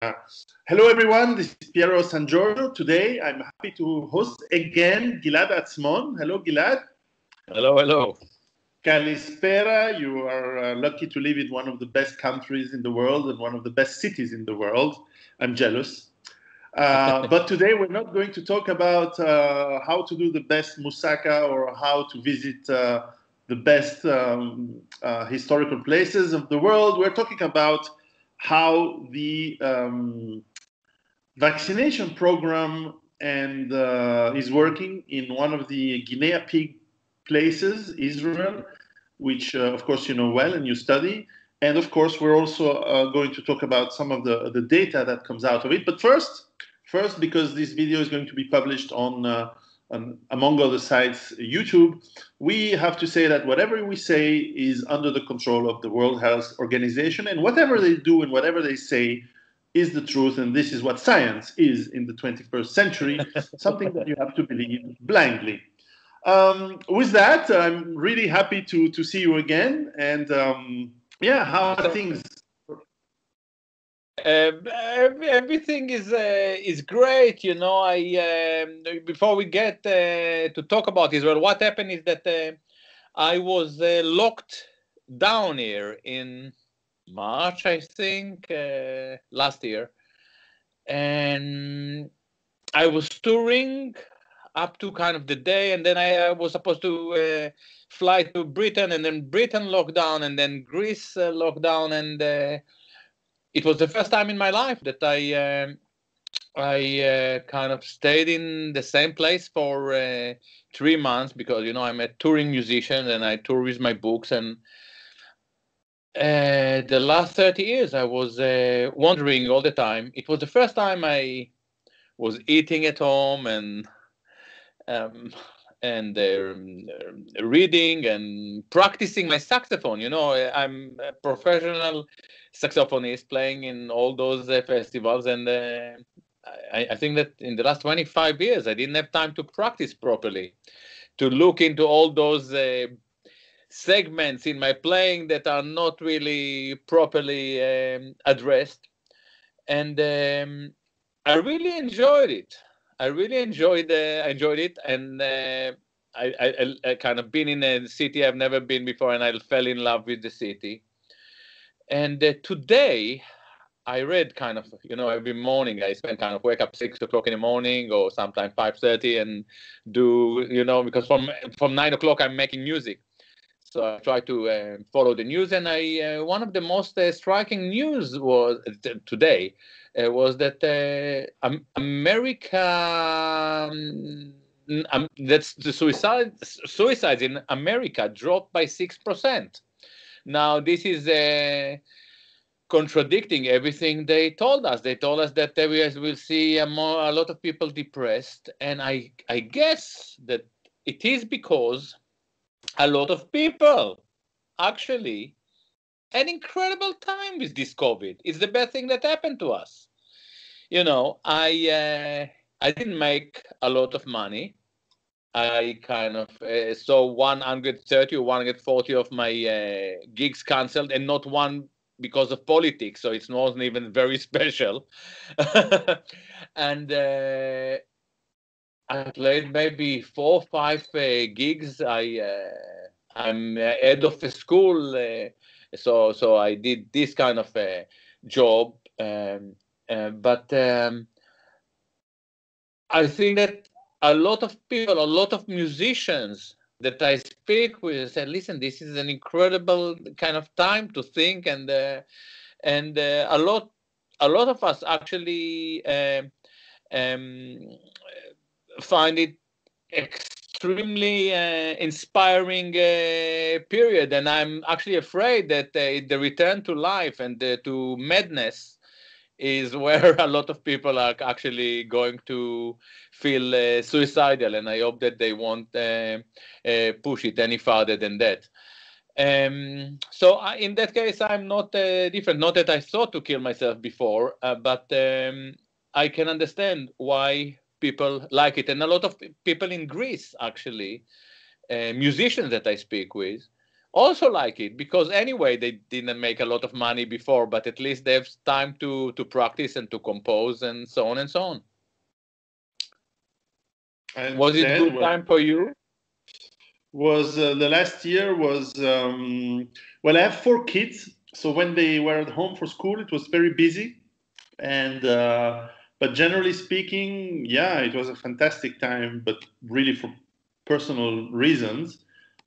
Hello, everyone. This is Piero San Giorgio. Today, I'm happy to host again Gilad Atzmon. Hello, Gilad. Hello, hello. Kalispera. You are lucky to live in one of the best countries in the world and one of the best cities in the world. I'm jealous. But today, we're not going to talk about how to do the best moussaka or how to visit the best historical places of the world. We're talking about how the vaccination program is working in one of the Guinea pig places, Israel, which of course you know well and you study. And of course, we're also going to talk about some of the data that comes out of it. But first, because this video is going to be published on among other sites, YouTube, we have to say that whatever we say is under the control of the World Health Organization, and whatever they do and whatever they say is the truth, and this is what science is in the 21st century, something that you have to believe blindly. With that, I'm really happy to see you again, and how are things? Everything is great, you know. Before we get to talk about Israel, what happened is that I was locked down here in March, I think, last year, and I was touring up to kind of the day, and then I was supposed to fly to Britain, and then Britain locked down, and then Greece locked down, and it was the first time in my life that I kind of stayed in the same place for 3 months, because you know I'm a touring musician and I tour with my books, and the last 30 years I was wandering all the time. It was the first time I was eating at home and reading and practicing my saxophone. You know, I'm a professional saxophonist playing in all those festivals, and I think that in the last 25 years I didn't have time to practice properly, to look into all those segments in my playing that are not really properly addressed, and I really enjoyed it. I really enjoyed it, and I kind of been in a city I've never been before, and I fell in love with the city. And today, I read kind of, you know, every morning I spend kind of wake up 6 o'clock in the morning, or sometimes 5:30, and do, you know, because from 9 o'clock I'm making music, so I try to follow the news. And one of the most striking news was today was that America, that's the suicides in America dropped by 6%. Now this is contradicting everything they told us. They told us that we will see a lot of people depressed, and I guess that it is because a lot of people actually had incredible time with this COVID. It's the best thing that happened to us. You know, I didn't make a lot of money. I kind of saw 130 or 140 of my gigs canceled, and not one because of politics. So it wasn't even very special. And I played maybe 4 or 5 gigs. I'm head of a school, so I did this kind of job. But I think that a lot of people, a lot of musicians that I speak with said, "Listen, this is an incredible kind of time to think," and a lot of us actually find it extremely inspiring period. And I'm actually afraid that the return to life and to madness is where a lot of people are actually going to feel suicidal, and I hope that they won't push it any farther than that. So in that case, I'm not different. Not that I thought to kill myself before, but I can understand why people like it. And a lot of people in Greece, actually, musicians that I speak with, also like it, because anyway they didn't make a lot of money before, but at least they have time to practice and to compose and so on and so on. Was it good time for you? Was the last year was well, I have 4 kids, so when they were at home for school it was very busy, and but generally speaking, yeah, it was a fantastic time, but really for personal reasons,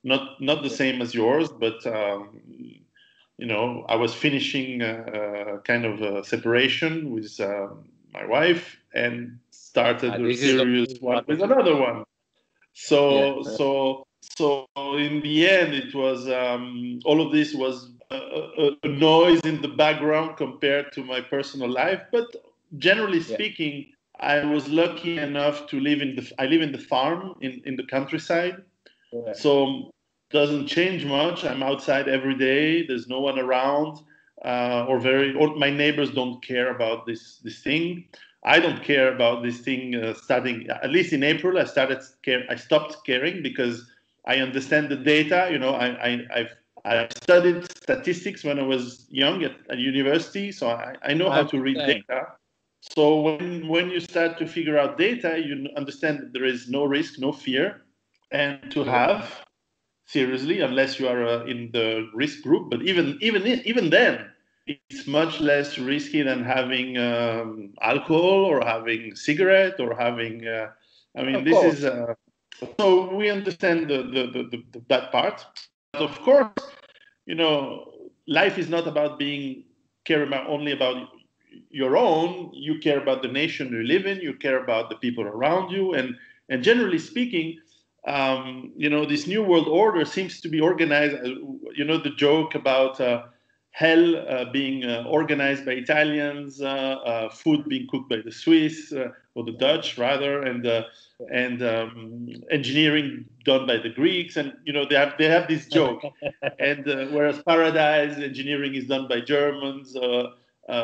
not the same as yours, but I was finishing kind of a separation with my wife and started a serious one with another one. So in the end, it was all of this was a noise in the background compared to my personal life. But generally speaking, I was lucky enough to live I live in the farm in the countryside. So doesn't change much. I'm outside every day. There's no one around, or my neighbors don't care about this thing. I don't care about this thing. Starting at least in April, I stopped caring because I understand the data. I studied statistics when I was young at university, so I know how to read data. So when you start to figure out data, you understand that there is no risk, no fear, and to have seriously, unless you are in the risk group. But even then, it's much less risky than having alcohol or having cigarette or having. This is so we understand that part. But of course, life is not about only about your own. You care about the nation you live in. You care about the people around you, and generally speaking, this new world order seems to be organized. The joke about hell being organized by Italians, food being cooked by the Swiss or the Dutch rather, and engineering done by the Greeks, and they have this joke. And whereas paradise engineering is done by Germans,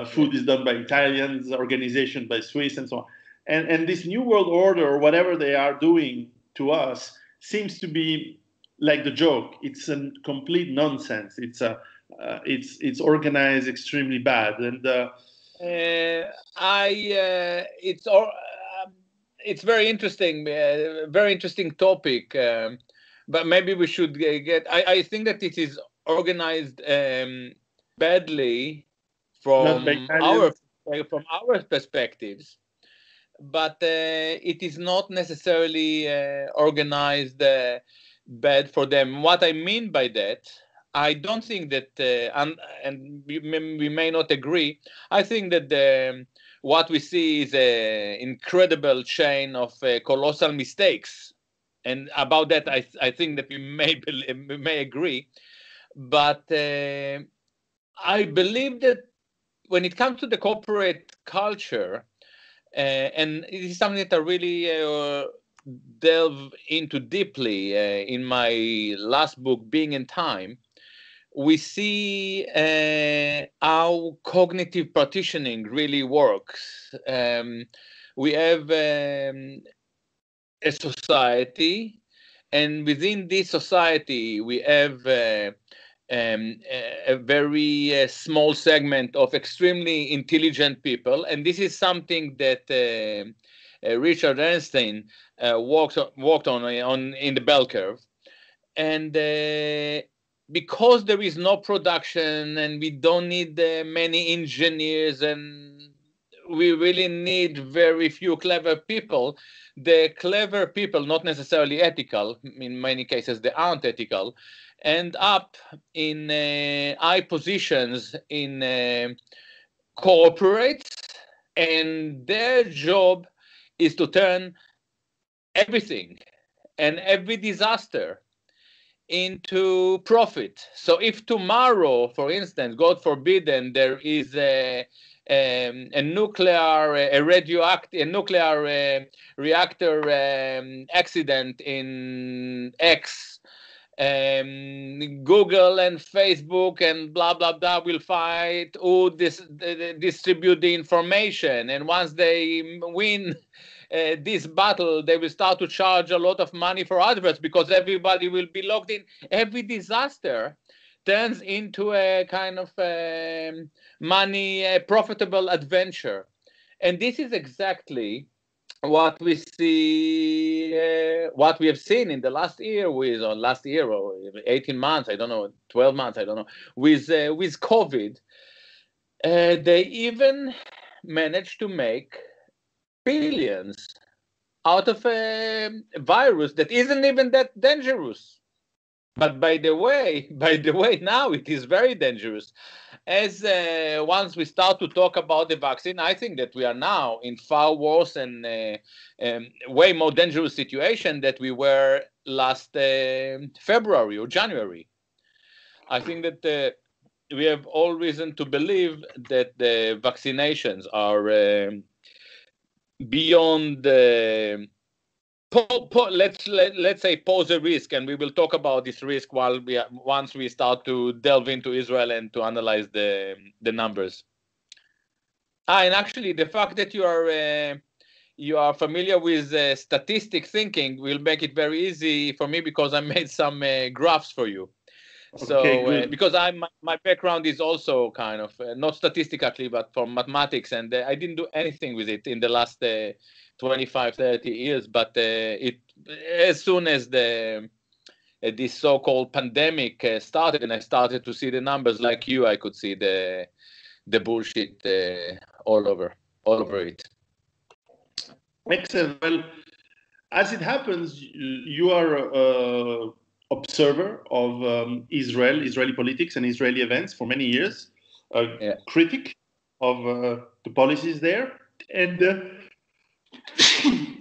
food is done by Italians, organization by Swiss, and so on. And this new world order, or whatever they are doing to us, seems to be like the joke. It's a complete nonsense. It's organized extremely bad, and it's very interesting, very interesting topic. But maybe we should get. I think that it is organized badly from our perspectives, but it is not necessarily organized bad for them. What I mean by that, I don't think that, and we may not agree. I think that what we see is an incredible chain of colossal mistakes, and about that, I think that we may agree. But I believe that when it comes to the corporate culture, and it is something that I really delve into deeply in my last book, Being in Time, we see how cognitive partitioning really works. We have a society, and within this society, we have a very small segment of extremely intelligent people, and this is something that Richard Einstein worked on in the bell curve. And because there is no production, and we don't need many engineers, and we really need very few clever people. The clever people, not necessarily ethical, in many cases they aren't ethical, end up in high positions in corporates, and their job is to turn everything and every disaster into profit. So if tomorrow, for instance, God forbid, there is a nuclear reactor accident in X, Google and Facebook and blah blah blah will fight who distribute the information, and once they win, this battle, they will start to charge a lot of money for adverts because everybody will be logged in. Every disaster turns into a kind of profitable adventure. And this is exactly what we see, what we have seen in the last year or 18 months, I don't know, 12 months, I don't know, with COVID. They even managed to make billions out of a virus that isn't even that dangerous. But by the way, now it is very dangerous. As once we start to talk about the vaccine, I think that we are now in far worse and way more dangerous situation that we were last February or January. I think that we have all reason to believe that the vaccinations are beyond let's say pose a risk, and we will talk about this risk once we start to delve into Israel and to analyze the numbers. And actually, the fact that you are familiar with statistic thinking will make it very easy for me because I made some graphs for you. So because my background is also kind of not statistically but from mathematics, and I didn't do anything with it in the last 25, 30 years, but as soon as this so-called pandemic started and I started to see the numbers like you, I could see the bullshit all over it. Excellent. Well, as it happens, you are observer of Israeli politics and Israeli events for many years, a critic of the policies there, and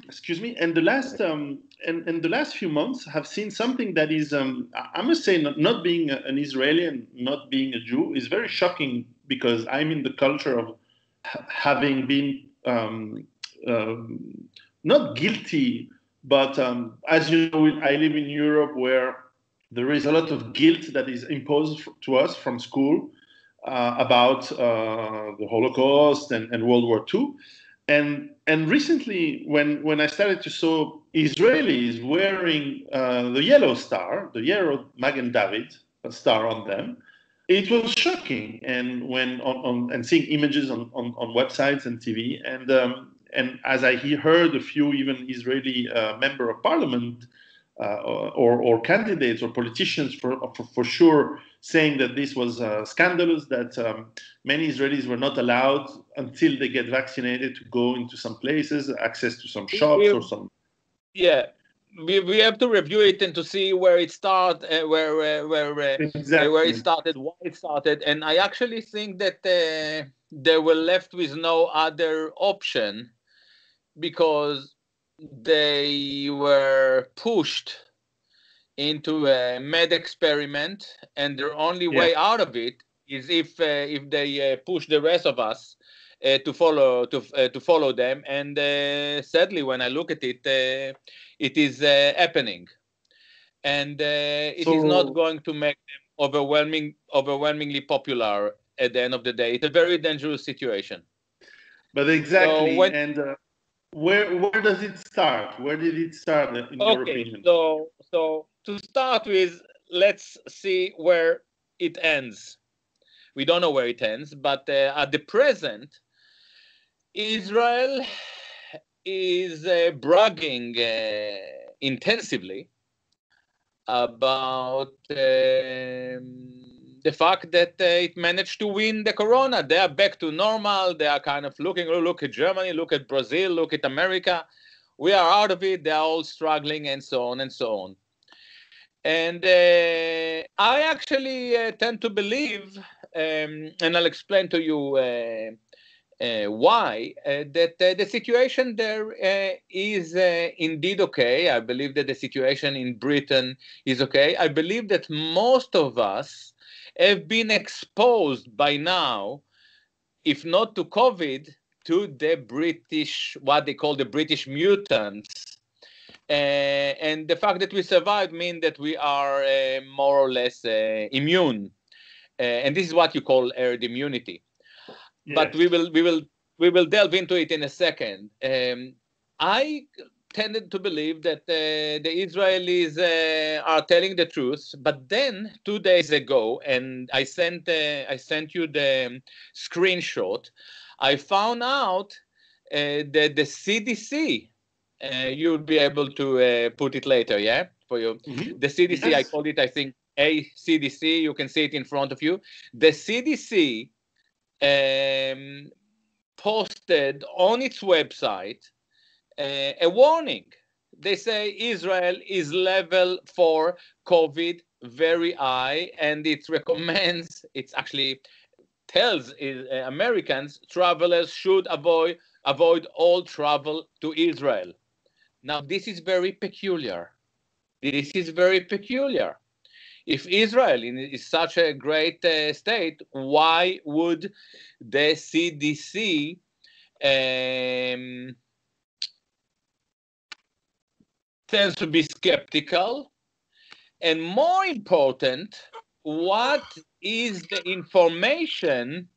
excuse me. And the last few months have seen something that is, I must say, not being an Israeli and not being a Jew is very shocking because I'm in the culture of having been not guilty. But as you know, I live in Europe where there is a lot of guilt that is imposed to us from school about the Holocaust and World War II. And recently, when I started to saw Israelis wearing the yellow star, the yellow Magen David star on them, it was shocking. And and seeing images on websites and TV, and as I heard a few even Israeli member of parliament or candidates or politicians for sure saying that this was scandalous, that many Israelis were not allowed until they get vaccinated to go into some places, access to some shops or some. Yeah. We have to review it and to see where it started, Exactly. where it started, why it started, and I actually think that they were left with no other option because they were pushed into a mad experiment, and their only way out of it is if they push the rest of us to follow them. And sadly, when I look at it, it is happening, and it is not going to make them overwhelmingly popular at the end of the day. It's a very dangerous situation. But exactly, where does it start? Where did it start, in your opinion? So to start with, let's see where it ends. We don't know where it ends, but at the present, Israel is bragging intensively about the fact that it managed to win the corona. They are back to normal. They are kind of look at Germany, look at Brazil, look at America. We are out of it. They are all struggling and so on and so on. And I actually tend to believe, and I'll explain to you why, that the situation there is indeed okay. I believe that the situation in Britain is okay. I believe that most of us have been exposed by now, if not to COVID, to the British, what they call the British mutants. And the fact that we survived means that we are more or less immune. And this is what you call herd immunity. Yes. But we will delve into it in a second. I tended to believe that the Israelis are telling the truth, but then 2 days ago, and I sent you the screenshot, I found out that the CDC, you'll be able to put it later, yeah, for you. Mm-hmm. The CDC, I Yes. called it, I think, a CDC. You can see it in front of you. The CDC posted on its website a warning. They say Israel is level 4 COVID, very high, and it recommends, it actually tells Americans, travelers should avoid all travel to Israel. Now, this is very peculiar. This is very peculiar. If Israel is such a great state, why would the CDC tends to be skeptical? And more important, what is the information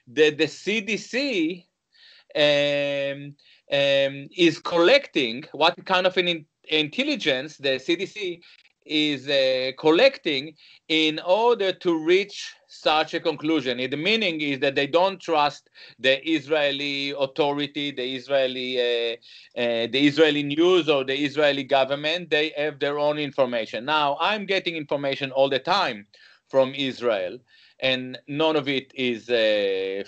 that the CDC is collecting? What kind of an intelligence the CDC is collecting in order to reach such a conclusion? The meaning is that they don't trust the Israeli authority, the Israeli news or the Israeli government. They have their own information. Now, I'm getting information all the time from Israel, and none of it is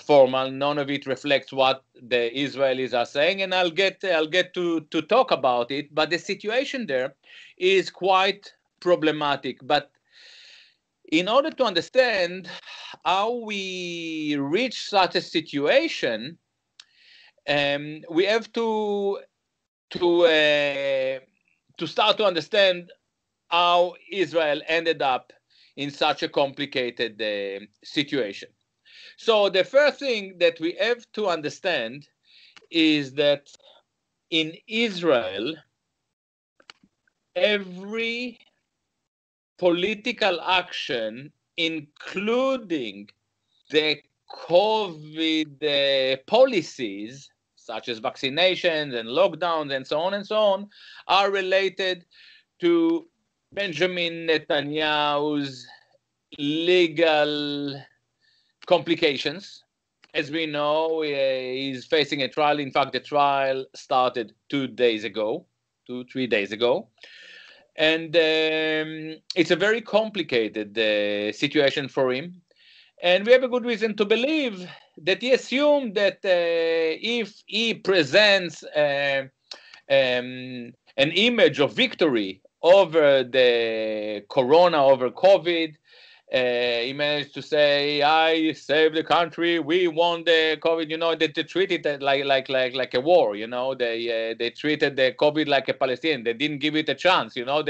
formal. None of it reflects what the Israelis are saying, and I'll get to talk about it. But the situation there is quite problematic. But in order to understand how we reach such a situation, we have to start to understand how Israel ended up in such a complicated situation. So the first thing that we have to understand is that in Israel, every political action, including the COVID policies, such as vaccinations and lockdowns and so on, are related to Benjamin Netanyahu's legal complications. As we know, he's facing a trial. In fact, the trial started 3 days ago. And it's a very complicated situation for him. And we have a good reason to believe that he assumed that if he presents an image of victory over the corona, over COVID, he managed to say, "I saved the country. We won the COVID." You know, they treated it like a war. You know, they treated the COVID like a Palestinian. They didn't give it a chance. You know,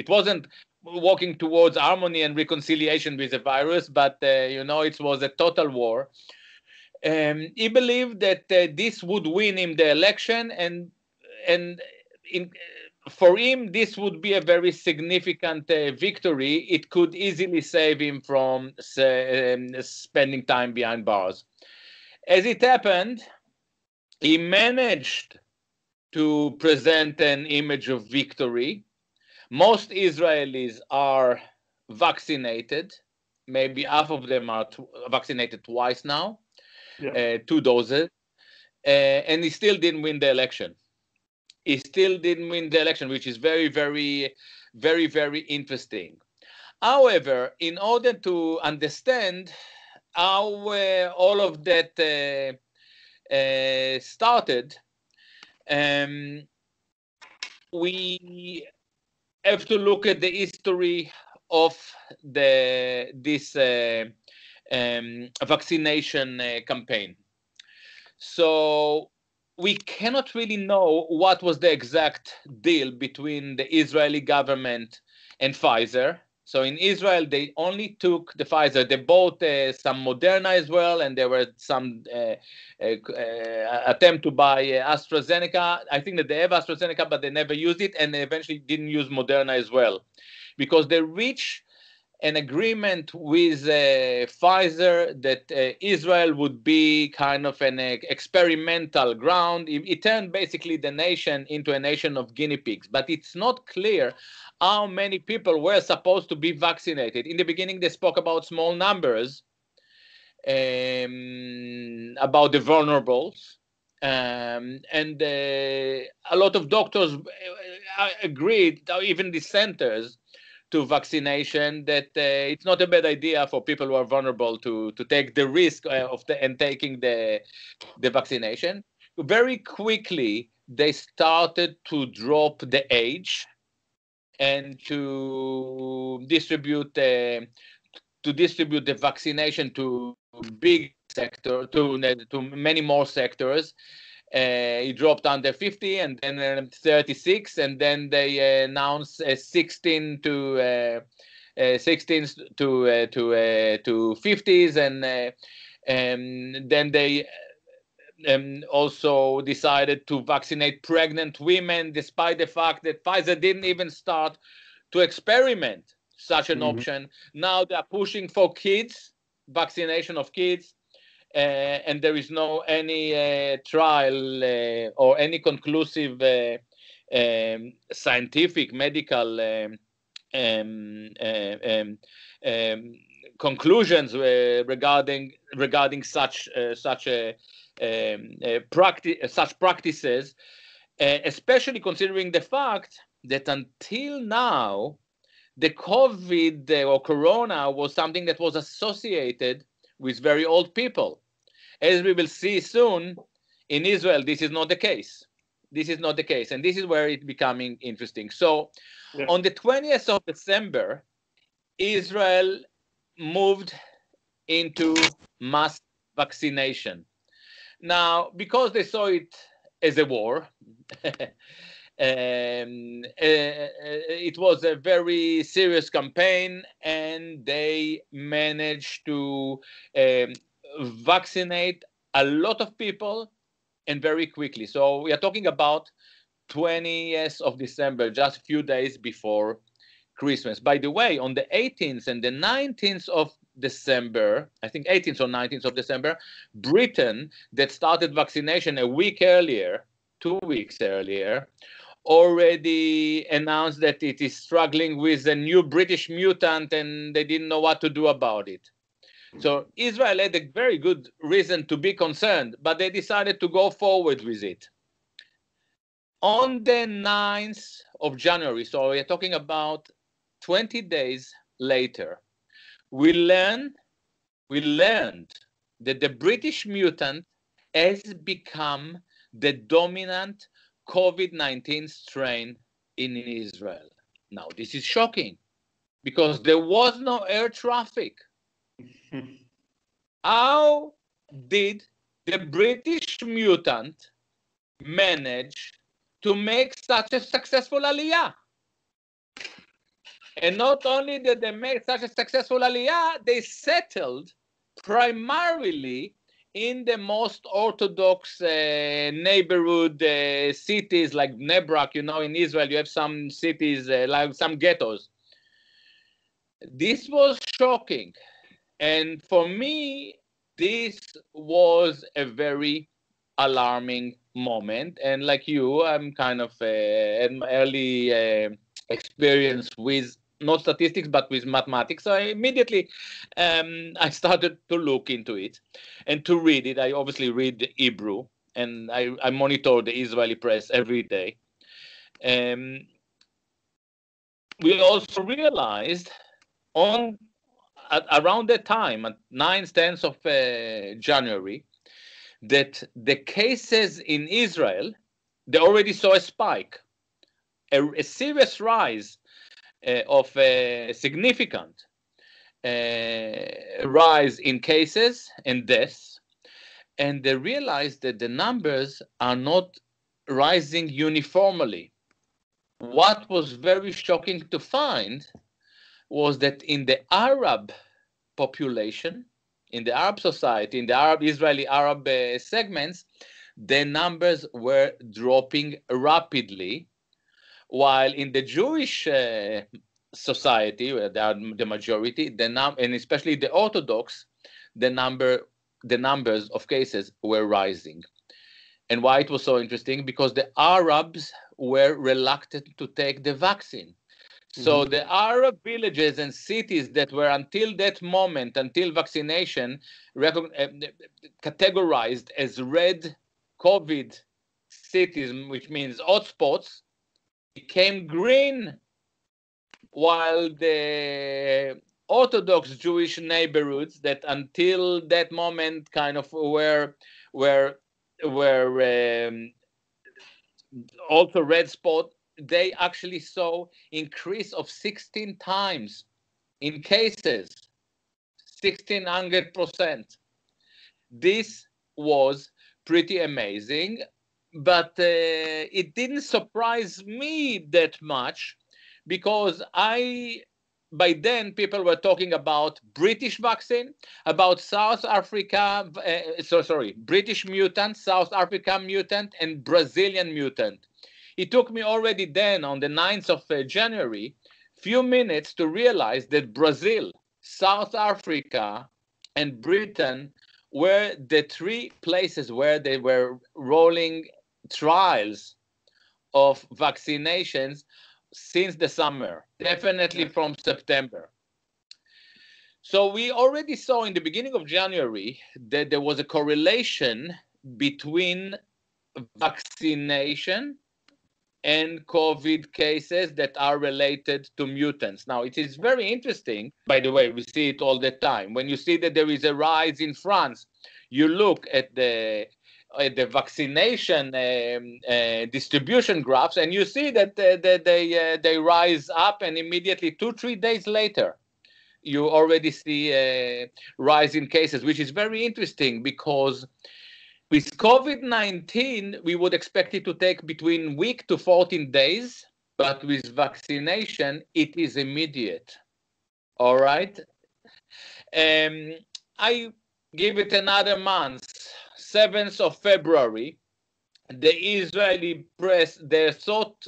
it wasn't walking towards harmony and reconciliation with the virus, but you know, it was a total war. He believed that this would win him the election, and for him, this would be a very significant victory. It could easily save him from spending time behind bars. As it happened, he managed to present an image of victory. Most Israelis are vaccinated. Maybe half of them are vaccinated twice now, 2 doses, and he still didn't win the election. He still didn't win the election, which is very, very, very, very interesting. However, in order to understand how all of that started, we have to look at the history of this vaccination campaign. So we cannot really know what was the exact deal between the Israeli government and Pfizer. So in Israel, they only took the Pfizer. They bought some Moderna as well, and there were some attempt to buy AstraZeneca. I think that they have AstraZeneca, but they never used it, and they eventually didn't use Moderna as well, because they reached an agreement with Pfizer that Israel would be kind of an experimental ground. It turned basically the nation into a nation of guinea pigs, but it's not clear how many people were supposed to be vaccinated. In the beginning, they spoke about small numbers, about the vulnerables. And a lot of doctors agreed, even dissenters, to vaccination, that it's not a bad idea for people who are vulnerable to take the risk of taking the vaccination. Very quickly, they started to drop the age and to distribute the vaccination to big sector, to many more sectors. It dropped under 50 and then 36, and then they announced 16 to 16s to 50s, and then they also decided to vaccinate pregnant women, despite the fact that Pfizer didn't even start to experiment such an option. Now they're pushing for kids, vaccination of kids. And there is no any trial or any conclusive scientific medical conclusions regarding such practices, especially considering the fact that until now the COVID or Corona was something that was associated with very old people. As we will see soon, in Israel, this is not the case. This is not the case. And this is where it's becoming interesting. So on the 20th of December, Israel moved into mass vaccination. Now, because they saw it as a war, it was a very serious campaign, and they managed to vaccinate a lot of people, and very quickly. So we are talking about 20th of December, just a few days before Christmas. By the way, on the 18th and the 19th of December, I think 18th or 19th of December, Britain, that started vaccination a week earlier, 2 weeks earlier, already announced that it is struggling with a new British mutant, and they didn't know what to do about it. So Israel had a very good reason to be concerned, but they decided to go forward with it. On the 9th of January, so we're talking about 20 days later, we learned that the British mutant has become the dominant COVID-19 strain in Israel. Now, this is shocking because there was no air traffic. How did the British mutant manage to make such a successful aliyah? And not only did they make such a successful aliyah, they settled primarily in the most orthodox neighborhood cities like Bnei Brak. You know, in Israel, you have some cities like some ghettos. This was shocking. And for me, this was a very alarming moment. And like you, I'm kind of an early experience with not statistics, but with mathematics. So I immediately, I started to look into it and to read it. I obviously read Hebrew, and I monitor the Israeli press every day. We also realized around that time, at 9th, 10th of January, that the cases in Israel, they already saw a spike, a serious rise of a significant rise in cases and deaths. And they realized that the numbers are not rising uniformly. What was very shocking to find was that in the Arab population, in the Arab society, in the Israeli Arab segments, the numbers were dropping rapidly, while in the Jewish society, where they are the majority, and especially the Orthodox, the numbers of cases were rising. And why it was so interesting? Because the Arabs were reluctant to take the vaccine. So the Arab villages and cities that were until that moment, until vaccination, categorized as red COVID cities, which means hotspots, became green, while the Orthodox Jewish neighborhoods that until that moment kind of were also red spot, they actually saw increase of 16 times in cases, 1,600%. This was pretty amazing, but it didn't surprise me that much, because by then people were talking about British vaccine, about South Africa, British mutant, South Africa mutant, and Brazilian mutant. It took me already then, on the 9th of January, few minutes to realize that Brazil, South Africa, and Britain were the three places where they were rolling trials of vaccinations since the summer, definitely from September. So we already saw in the beginning of January that there was a correlation between vaccination and COVID cases that are related to mutants. Now, it is very interesting, by the way, we see it all the time. When you see that there is a rise in France, you look at the vaccination distribution graphs, and you see that they rise up, and immediately 2-3 days later, you already see a rise in cases, which is very interesting, because with COVID-19, we would expect it to take between week to 14 days, but with vaccination, it is immediate. All right. I give it another month, 7th of February. The Israeli press, they thought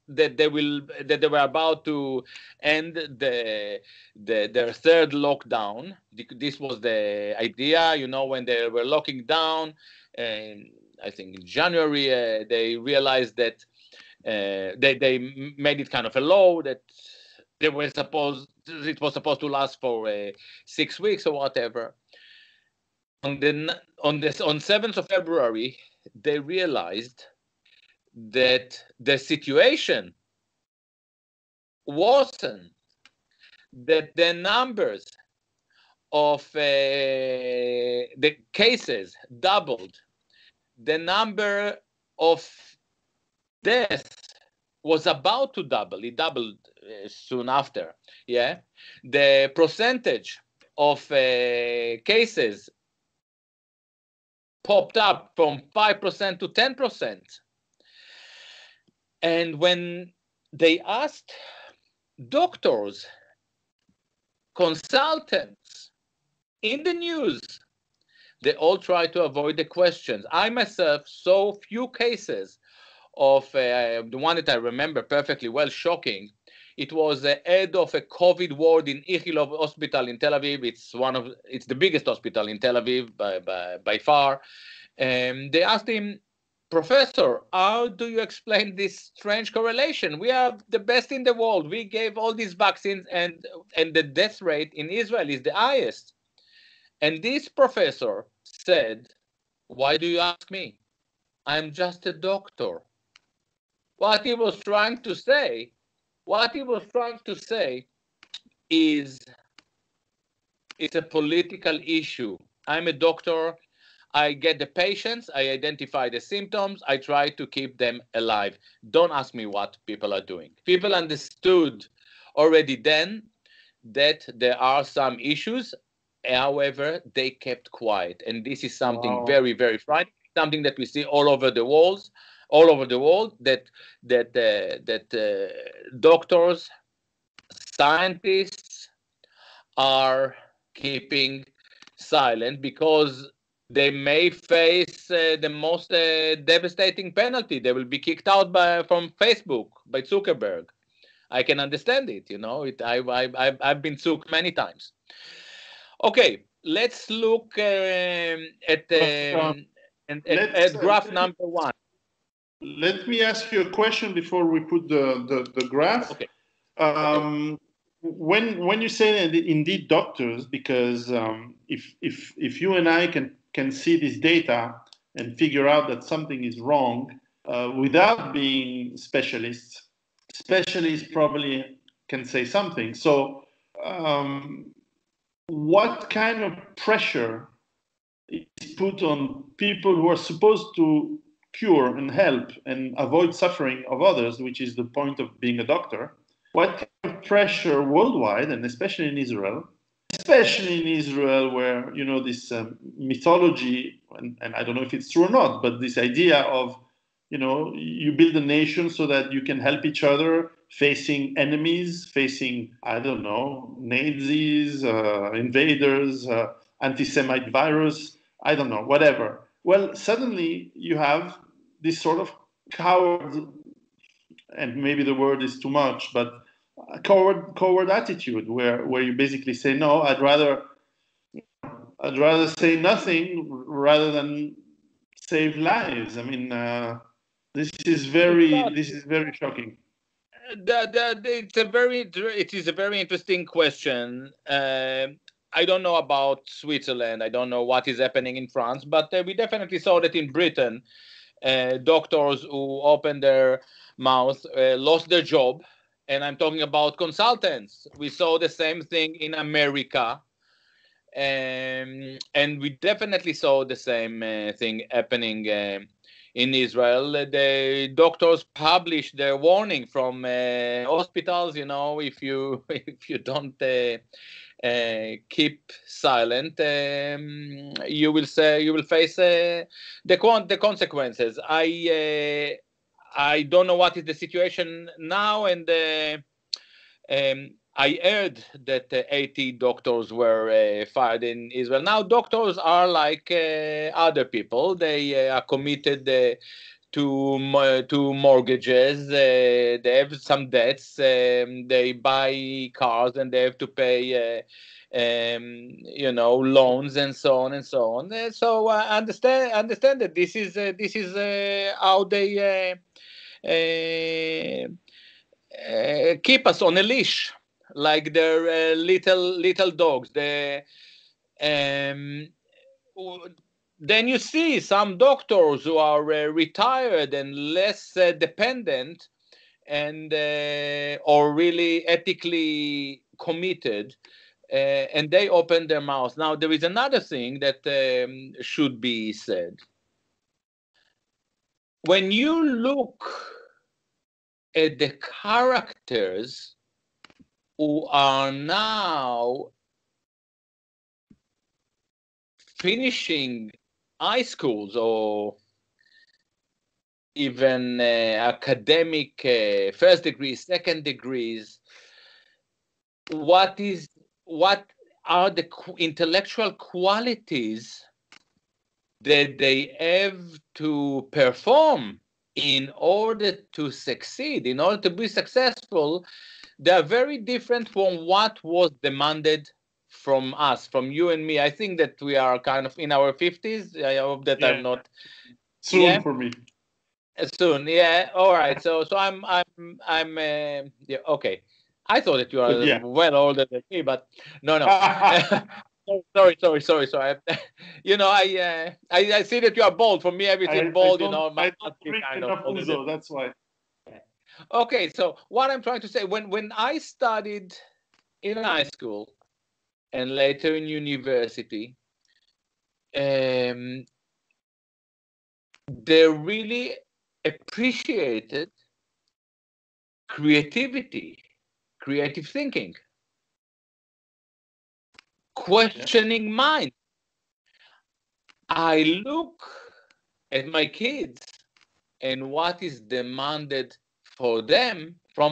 that they were about to end their third lockdown. This was the idea, when they were locking down. And I think in January they realized that they made it kind of a law that it was supposed to last for 6 weeks or whatever. On 7th of February, they realized that the situation worsened, that the numbers of the cases doubled, the number of deaths was about to double. It doubled soon after. Yeah, the percentage of cases popped up from 5% to 10%. And when they asked doctors, consultants in the news, they all try to avoid the questions. I myself saw few cases of the one that I remember perfectly well, shocking. It was the head of a COVID ward in Ichilov Hospital in Tel Aviv. It's the biggest hospital in Tel Aviv by far. They asked him, "Professor, how do you explain this strange correlation? We are the best in the world. We gave all these vaccines, and the death rate in Israel is the highest." And this professor said, "Why do you ask me? I'm just a doctor." What he was trying to say is, it's a political issue. I'm a doctor. I get the patients, I identify the symptoms, I try to keep them alive. Don't ask me what people are doing. People understood already then that there are some issues. However, they kept quiet. And this is something very, very frightening, something that we see all over the world, that doctors, scientists are keeping silent, because they may face the most devastating penalty. They will be kicked out from Facebook, by Zuckerberg. I can understand it. I've been sooked many times. Okay, let's look at graph number one. Let me ask you a question before we put the graph. Okay. When you say that indeed doctors, because if you and I can see this data and figure out that something is wrong without being specialists probably can say something. So what kind of pressure is put on people who are supposed to cure and help and avoid suffering of others, which is the point of being a doctor? What kind of pressure worldwide, and especially in Israel, where this mythology, and I don't know if it's true or not, but this idea of you build a nation so that you can help each other facing enemies, facing, I don't know, Nazis, invaders, anti-Semite virus, I don't know, whatever. Well, suddenly you have this sort of coward, and maybe the word is too much, but a coward attitude where you basically say, no, I'd rather say nothing rather than save lives. I mean, this is very shocking. It is a very interesting question. I don't know about Switzerland. I don't know what is happening in France, but we definitely saw that in Britain, doctors who opened their mouth lost their job. And I'm talking about consultants. We saw the same thing in America. And we definitely saw the same thing happening in Israel. The doctors published their warning from hospitals. If you don't keep silent, you will face the consequences. I don't know what is the situation now, and I heard that 80 doctors were fired in Israel. Now, doctors are like other people. They are committed to mortgages. They have some debts. They buy cars and they have to pay loans and so on and so on. So I understand that this is how they keep us on a leash, like their little dogs. Then you see some doctors who are retired and less dependent, and or really ethically committed, and they open their mouths. Now there is another thing that should be said. When you look at the characters who are now finishing high schools or even academic first degrees, second degrees, what are the intellectual qualities that they have to perform in order to succeed, in order to be successful? They are very different from what was demanded from us, from you and me. I think that we are kind of in our 50s. I hope that I'm not soon for me. Soon, yeah. All right. So I'm yeah. Okay. I thought that you are well older than me, but no. Sorry. I see that you are bold. For me, everything bold. I don't drink enough ouzo. That's why. Okay. So what I'm trying to say, when I studied in high school and later in university, they really appreciated creativity, creative thinking, questioning mind. I look at my kids and what is demanded from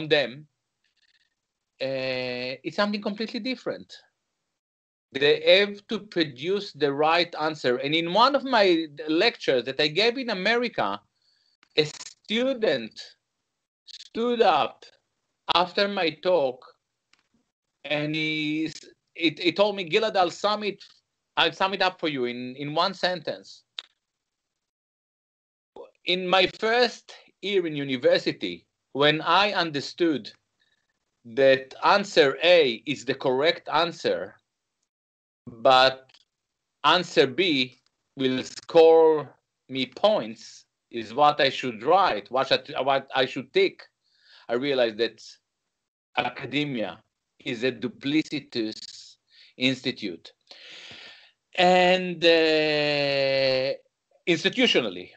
them, it's something completely different. They have to produce the right answer. And in one of my lectures that I gave in America, a student stood up after my talk, and he told me, Gilad, I'll sum it up for you in one sentence. In my first year in university, when I understood that answer A is the correct answer, but answer B will score me points, is what I should write, what I should tick, I realized that academia is a duplicitous institute. And institutionally.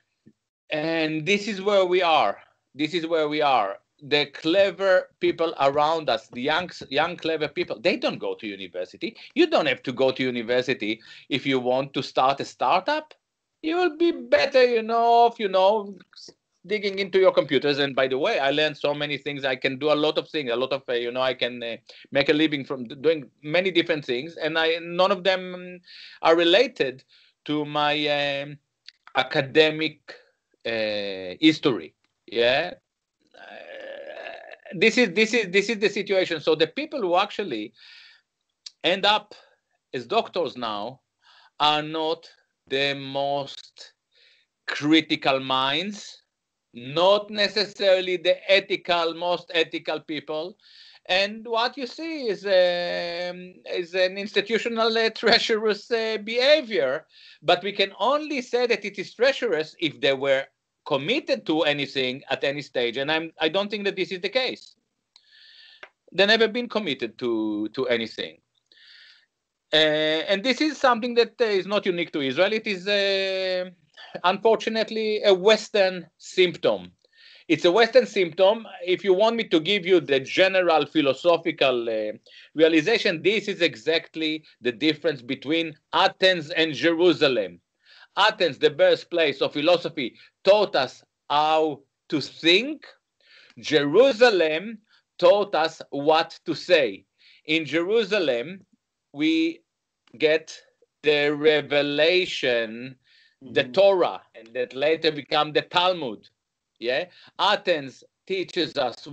And this is where we are. This is where we are. The clever people around us, the young clever people, they don't go to university. You don't have to go to university if you want to start a startup. You will be better, digging into your computers. And by the way, I learned so many things. I can do a lot of things, I can make a living from doing many different things. And none of them are related to my academic history. Yeah. This is the situation. So the people who actually end up as doctors now are not the most critical minds, not necessarily the most ethical people. And what you see is an institutional treacherous behavior. But we can only say that it is treacherous if they were committed to anything at any stage. And I don't think that this is the case. They've never been committed to anything. And this is something that is not unique to Israel. It is, unfortunately, a Western symptom. It's a Western symptom. If you want me to give you the general philosophical realization, this is exactly the difference between Athens and Jerusalem. Athens, the birthplace of philosophy, taught us how to think. Jerusalem taught us what to say. In Jerusalem, we get the revelation, the Torah, and that later become the Talmud. Yeah, Athens teaches us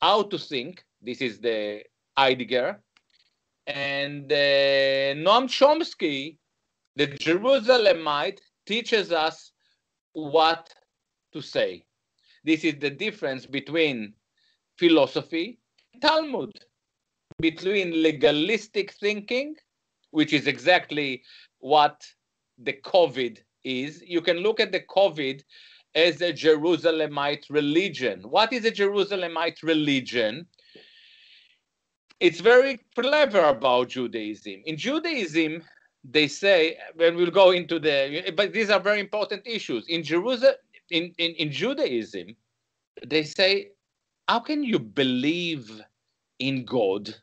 how to think. This is the Heidegger, and Noam Chomsky, the Jerusalemite, teaches us what to say. This is the difference between philosophy and Talmud, between legalistic thinking, which is exactly what the COVID is. You can look at the COVID as a Jerusalemite religion. What is a Jerusalemite religion? It's very clever about Judaism. In Judaism, they say, when we'll go into but these are very important issues. In Jerusalem, in Judaism, they say, how can you believe in God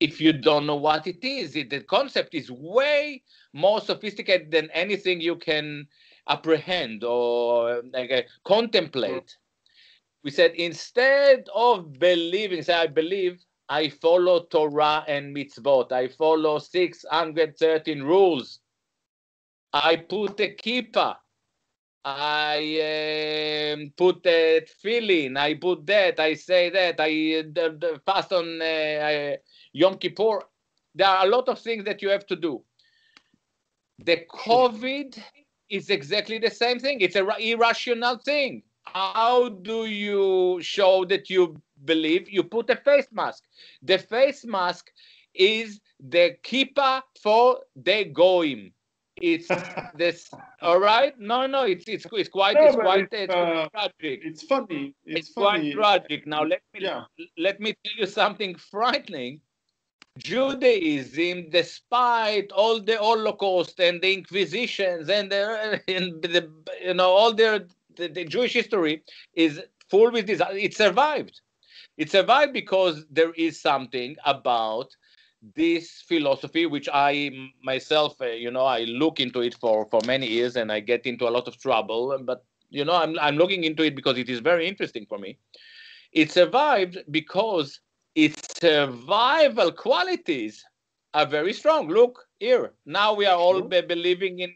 if you don't know what it is? The concept is way more sophisticated than anything you can apprehend or contemplate. We said, instead of believing, say, I believe, I follow Torah and mitzvot. I follow 613 rules. I put a kippah. I put a tefillin. I put that. I say that. I fast on Yom Kippur. There are a lot of things that you have to do. The COVID is exactly the same thing. It's an irrational thing. How do you show that you believe? You put a face mask. The face mask is the kippah for the goyim. It's this. All right? No. It's quite tragic. It's funny. It's quite tragic. Now let me tell you something frightening. Judaism, despite all the Holocaust and the Inquisitions and all the Jewish history is full with this. It survived. It survived because there is something about this philosophy, which I myself, I look into it for many years, and I get into a lot of trouble. But I'm looking into it because it is very interesting for me. It survived because its survival qualities are very strong. Look here. Now we are all believing in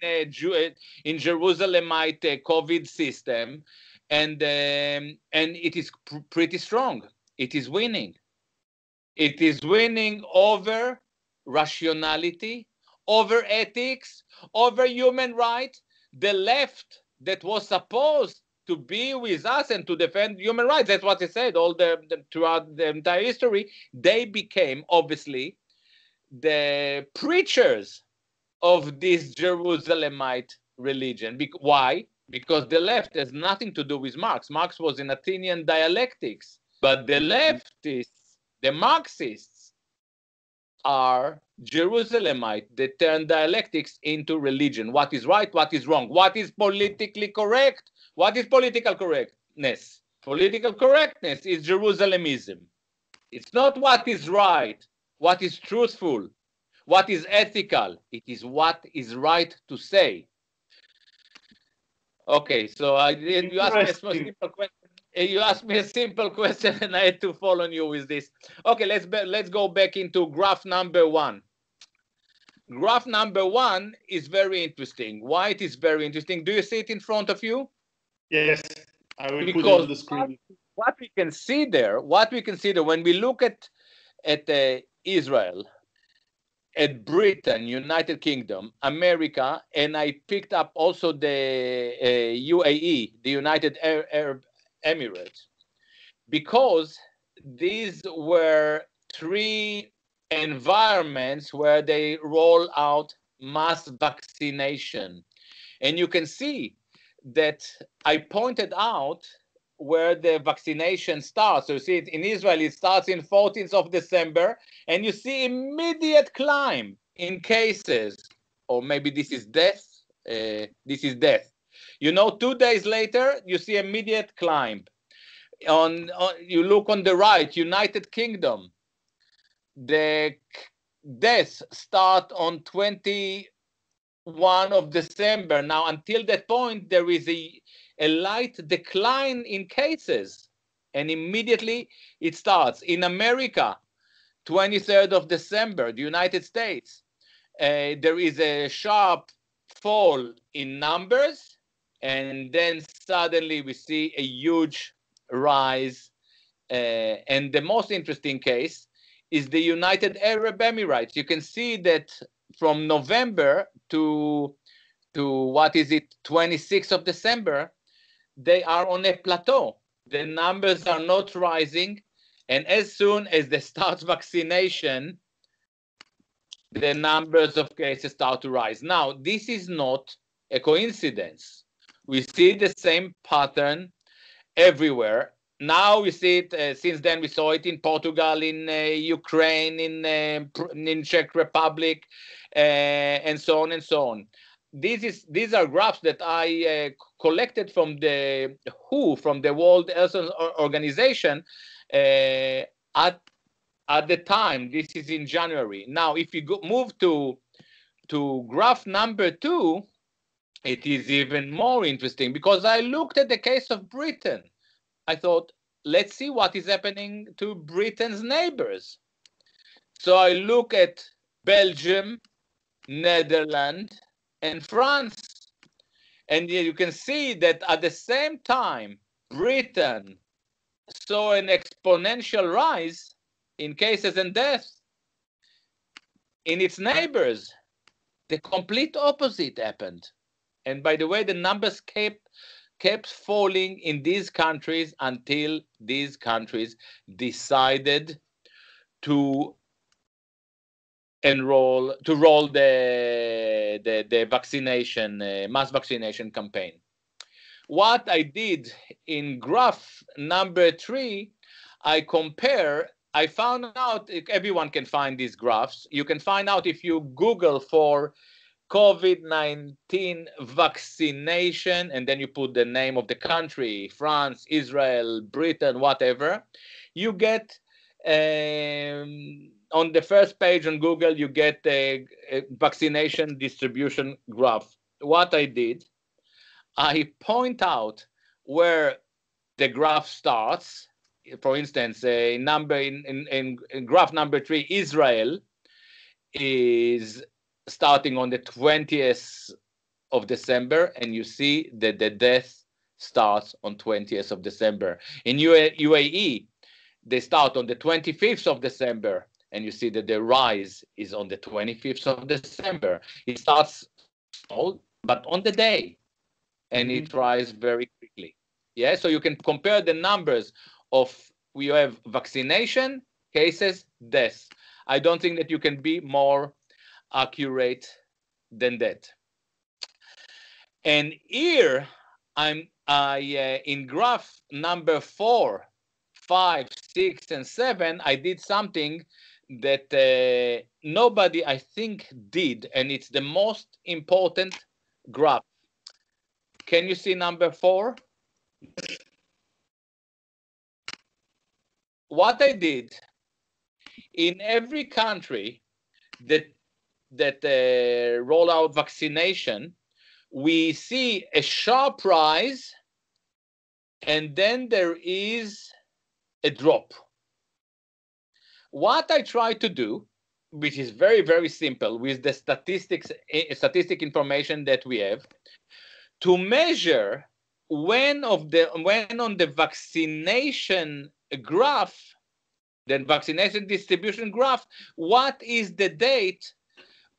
Jerusalemite COVID system, and it is pretty strong. it is winning. It is winning over rationality, over ethics, over human rights. The left that was supposed to be with us and to defend human rights, that's what they said throughout the entire history, they became, obviously, the preachers of this Jerusalemite religion. Why? Because the left has nothing to do with Marx. Marx was in Athenian dialectics, but the leftists, the Marxists, are Jerusalemite. They turn dialectics into religion. What is right? What is wrong? What is politically correct? What is political correctness? Political correctness is Jerusalemism. It's not what is right, what is truthful, what is ethical. It is what is right to say. Okay, so you asked me a simple question. You asked me a simple question, and I had to follow you with this. Okay, let's go back into graph number 1. Graph number 1 is very interesting. Why it is very interesting? Do you see it in front of you? Yes, I will put it on the screen. What we can see there when we look at Israel, at Britain, United Kingdom, America, and I picked up also the UAE, the United Arab Emirates, because these were 3 environments where they roll out mass vaccination. And you can see that I pointed out where the vaccination starts. So you see it in Israel, it starts in 14th of December, and you see immediate climb in cases, or maybe this is death. You know, 2 days later, you see immediate climb. You look on the right, United Kingdom, the deaths start on 21 of December. Now, until that point, there is a light decline in cases, and immediately it starts. In America, 23rd of December, the United States, there is a sharp fall in numbers, and then suddenly we see a huge rise. And the most interesting case is the United Arab Emirates. You can see that from November to 26th of December, they are on a plateau. The numbers are not rising, and as soon as they start vaccination, the numbers of cases start to rise. Now, this is not a coincidence. We see the same pattern everywhere. Now we see it, since then we saw it in Portugal, in Ukraine, in Czech Republic, and so on and so on. These are graphs that I collected from the WHO, from the World Health Organization, at the time. This is in January. Now, if you move to graph number 2, it is even more interesting, because I looked at the case of Britain. I thought, let's see what is happening to Britain's neighbors. So I look at Belgium, Netherlands, and France. And you can see that at the same time, Britain saw an exponential rise in cases and deaths. In its neighbors, the complete opposite happened. And by the way, the numbers kept falling in these countries until these countries decided to roll the vaccination, mass vaccination campaign. What I did in graph number 3, I found out, everyone can find these graphs. You can find out if you Google for COVID-19 vaccination, and then you put the name of the country, France, Israel, Britain, whatever. You get, on the first page on Google, you get a vaccination distribution graph. What I did, I point out where the graph starts. For instance, in graph number 3, Israel is starting on the 20th of December, and you see that the death starts on 20th of December. In UAE, they start on the 25th of December, and you see that the rise is on the 25th of December. It starts small, but on the day, and it rises very quickly. Yeah, so you can compare the numbers of we have vaccination, cases, deaths. I don't think that you can be more accurate than that. And here in graph number 4, 5, 6, and 7, I did something that nobody, I think, did, and it's the most important graph. Can you see number 4? What I did in every country that roll out vaccination, we see a sharp rise, and then there is a drop. What I try to do, which is very, very simple with the statistic information that we have, to measure when on the vaccination graph, the vaccination distribution graph, what is the date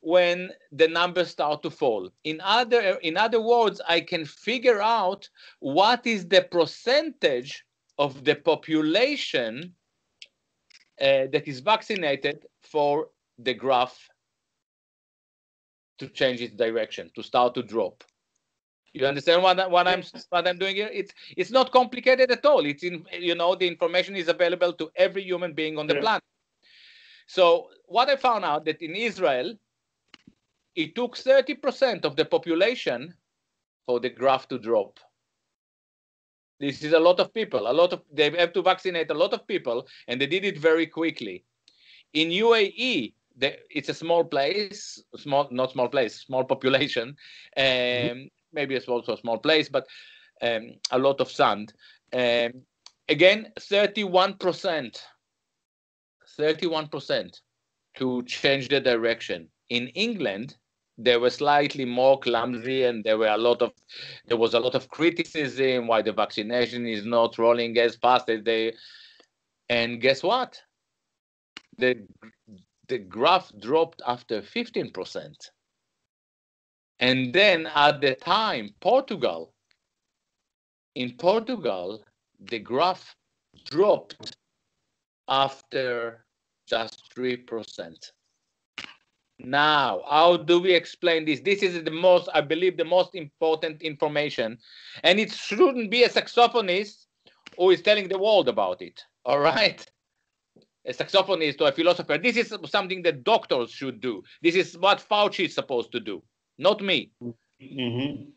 when the numbers start to fall. In other words, I can figure out what is the percentage of the population that is vaccinated for the graph to change its direction, to start to drop. You understand what I'm doing here? It's not complicated at all. It's the information is available to every human being on the planet. So what I found out that in Israel, it took 30% of the population for the graph to drop. This is a lot of people. They have to vaccinate a lot of people, and they did it very quickly. In UAE, it's a small place, small population, maybe it's also a small place, but a lot of sand. Again, 31% to change the direction. In England, they were slightly more clumsy, and there was a lot of criticism why the vaccination is not rolling as fast as they. And guess what? The graph dropped after 15%. And then at the time, in Portugal, the graph dropped after just 3%. Now, how do we explain this? This is I believe, the most important information. And it shouldn't be a saxophonist who is telling the world about it. All right? A saxophonist or a philosopher. This is something that doctors should do. This is what Fauci is supposed to do, not me.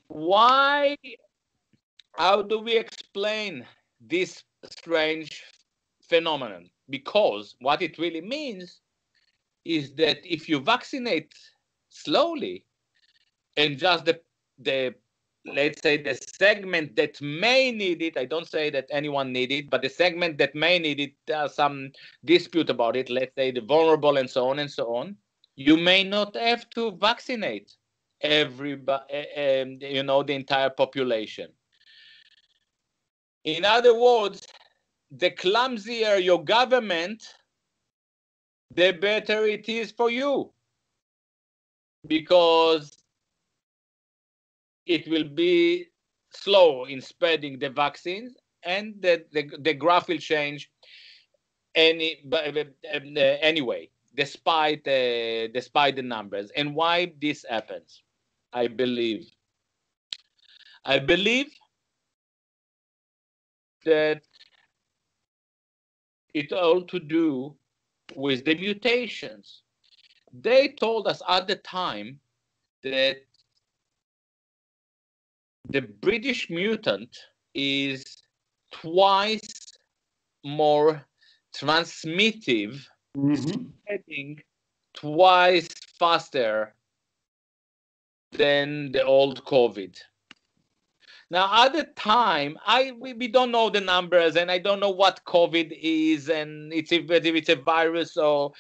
Why? How do we explain this strange phenomenon? Because what it really means is that if you vaccinate slowly, and just the let's say the segment that may need it, I don't say that anyone need it, but the segment that may need it, there's some dispute about it, let's say the vulnerable and so on, you may not have to vaccinate everybody, the entire population. In other words, the clumsier your government, the better it is for you, because it will be slow in spreading the vaccines, and the graph will change anyway, despite the numbers. And why this happens? I believe that it all to do with the mutations. They told us at the time that the British mutant is twice more transmittive, spreading twice faster than the old COVID. Now, at the time, we don't know the numbers, and I don't know what COVID is, and whether it's a virus or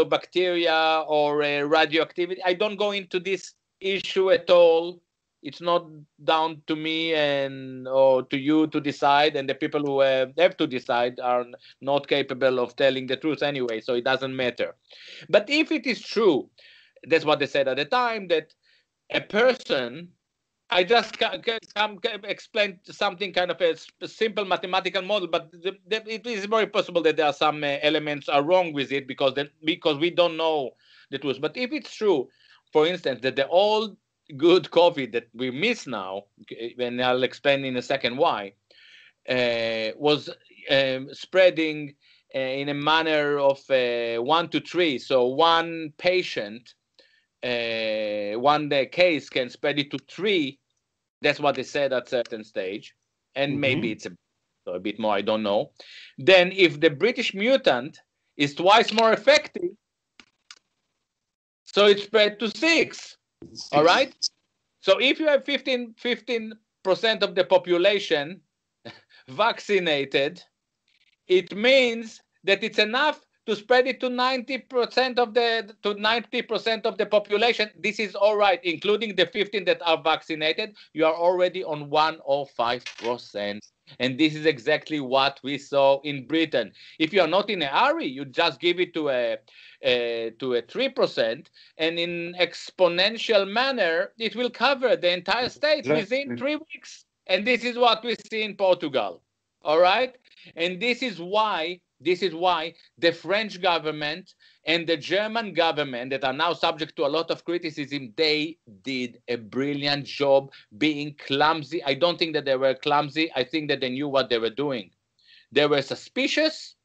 bacteria or radioactivity. I don't go into this issue at all. It's not down to me or to you to decide, and the people who have to decide are not capable of telling the truth anyway, so it doesn't matter. But if it is true, that's what they said at the time, that a person, I just explain something kind of a simple mathematical model, but it is very possible that there are some elements are wrong with it because we don't know the truth. But if it's true, for instance, that the old good COVID that we miss now, and I'll explain in a second why, was spreading in a manner of 1 to 3. So one patient, one case can spread it to 3. That's what they said at certain stage, and maybe it's a bit more, I don't know. Then if the British mutant is twice more effective, so it spread to 6. All right. So if you have 15% of the population vaccinated, it means that it's enough to spread it to 90% of the population. This is all right, including the 15 that are vaccinated. You are already on 105%. And this is exactly what we saw in Britain. If you are not in a hurry, you just give it to a 3%, and in exponential manner, it will cover the entire state within 3 weeks. And this is what we see in Portugal. All right. And this is why the French government and the German government, that are now subject to a lot of criticism, they did a brilliant job being clumsy. I don't think that they were clumsy. I think that they knew what they were doing. They were suspicious,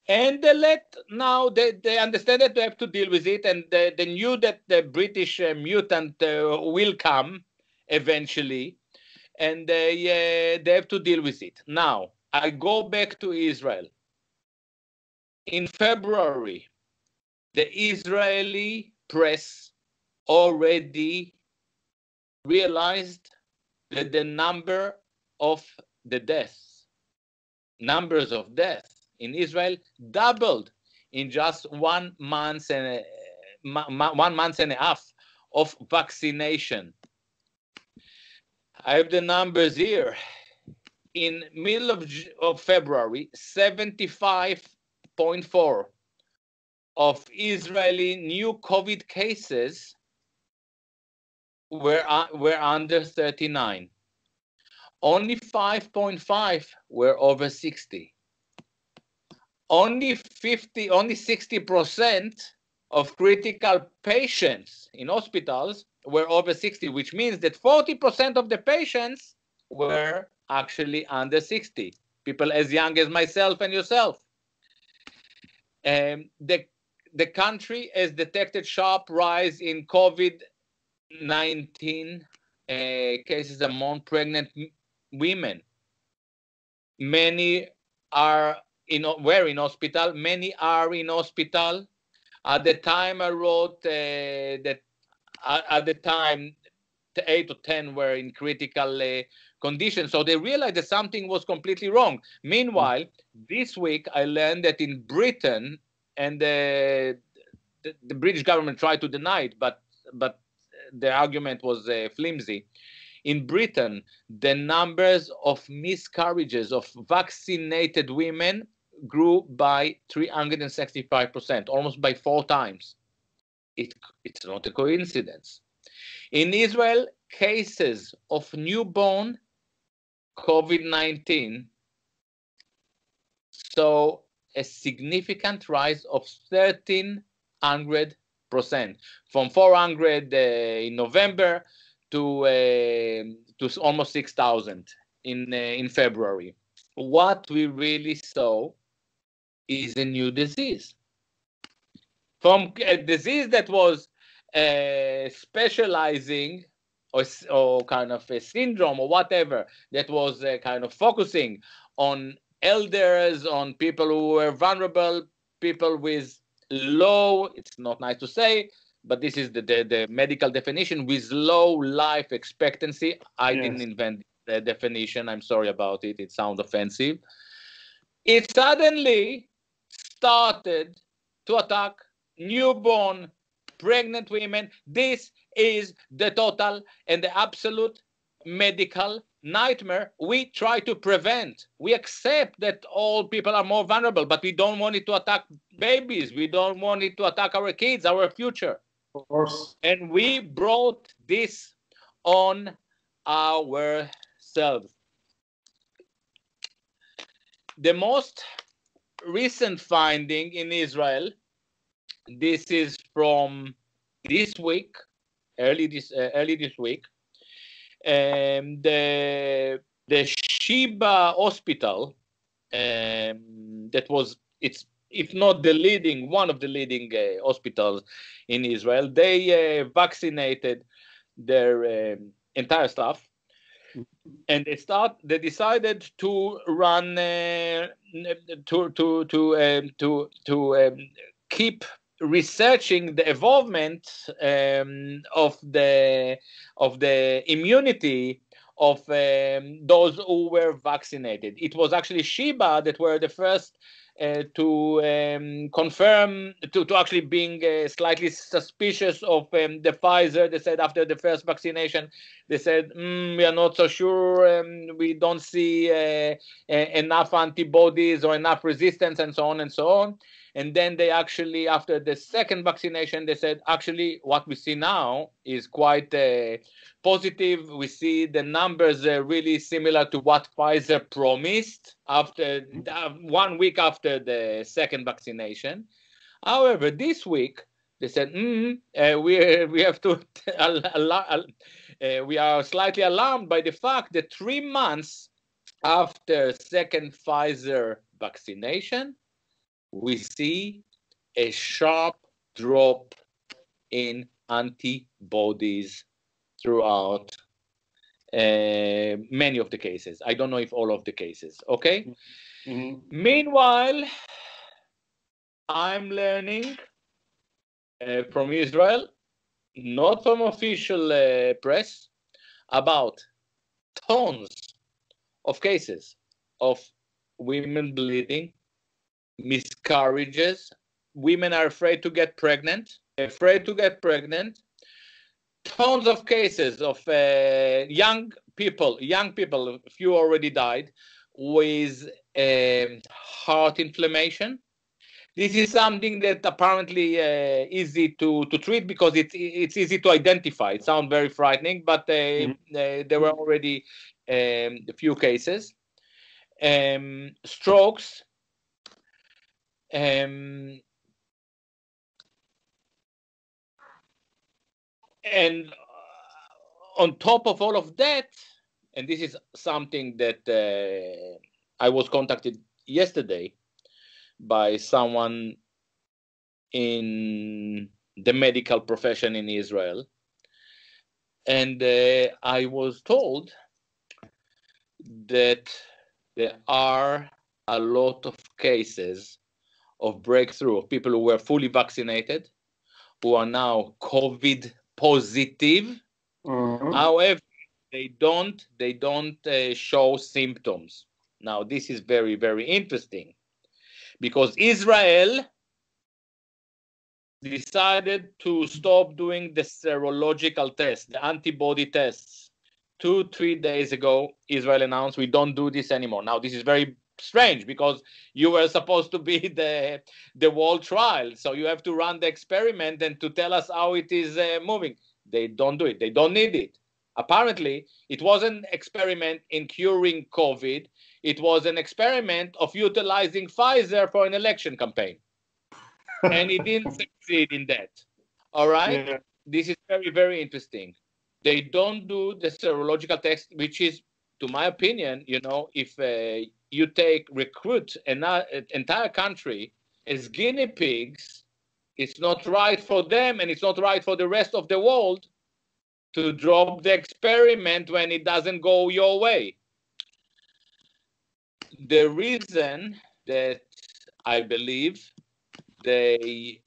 and they understand that they have to deal with it, and they knew that the British mutant will come eventually, and they have to deal with it. Now, I go back to Israel. In February, the Israeli press already realized that the numbers of deaths in Israel doubled in just 1 month and 1.5 months of vaccination. I have the numbers here. In middle of February, 75.4 of Israeli new COVID cases were under 39. Only 5.5 were over 60. Only 60% of critical patients in hospitals were over 60, which means that 40% of the patients were actually under 60, people as young as myself and yourself. The country has detected sharp rise in COVID-19 cases among pregnant women. Many were in hospital. Many are in hospital. At the time I wrote that at the time 8 or 10 were in critical condition. So they realized that something was completely wrong. Meanwhile, this week I learned that in Britain, and the British government tried to deny it, but the argument was flimsy. In Britain, the numbers of miscarriages of vaccinated women grew by 365%, almost by 4 times. It's not a coincidence. In Israel, cases of newborn COVID-19 saw a significant rise of 1,300%, from 400 in November to almost 6,000 in February. What we really saw is a new disease. From a disease that was specializing or kind of a syndrome or whatever, that was kind of focusing on elders, on people who were vulnerable, people with low, it's not nice to say, but this is the medical definition, with low life expectancy. I didn't invent the definition. I'm sorry about it. It sounds offensive. It suddenly started to attack newborn pregnant women. This is the total and the absolute medical nightmare we try to prevent. We accept that all people are more vulnerable, but we don't want it to attack babies. We don't want it to attack our kids, our future. Of course. And we brought this on ourselves. The most recent finding in Israel, this is from this week, early this week, the Sheba Hospital, that was, it's, if not the leading, one of the leading hospitals in Israel, they vaccinated their entire staff, and they decided to run keep researching the evolvement of the immunity of those who were vaccinated. It was actually Sheba that were the first to confirm, to actually being slightly suspicious of the Pfizer. They said after the first vaccination, they said, we are not so sure, we don't see enough antibodies or enough resistance, and so on and so on. And then they actually, after the second vaccination, they said, actually, what we see now is quite positive. We see the numbers really similar to what Pfizer promised after 1 week after the second vaccination. However, this week, they said, we have to, we are slightly alarmed by the fact that 3 months after second Pfizer vaccination, we see a sharp drop in antibodies throughout many of the cases. I don't know if all of the cases, okay? Mm-hmm. Meanwhile, I'm learning from Israel, not from official press, about tons of cases of women bleeding, miscarriages. Women are afraid to get pregnant. Tons of cases of young people, a few already died, with heart inflammation. This is something that apparently easy to treat because it's easy to identify. It sounds very frightening, but there were already a few cases. Strokes. And on top of all of that, and this is something that I was contacted yesterday by someone in the medical profession in Israel, and I was told that there are a lot of cases of breakthrough of people who were fully vaccinated, who are now COVID positive. Mm-hmm. However, they don't show symptoms. Now, this is very, very interesting because Israel decided to stop doing the serological test, the antibody tests. 2-3 days ago, Israel announced we don't do this anymore. Now, this is very strange because you were supposed to be the world trial, so you have to run the experiment and to tell us how it is moving. They don't do it. They don't need it. Apparently, it was an experiment in curing COVID. It was an experiment of utilizing Pfizer for an election campaign, and it didn't succeed in that. All right. Yeah. This is very, very interesting. They don't do the serological test, which is, to my opinion, if you recruit an entire country as guinea pigs, it's not right for them and it's not right for the rest of the world to drop the experiment when it doesn't go your way. The reason that I believe they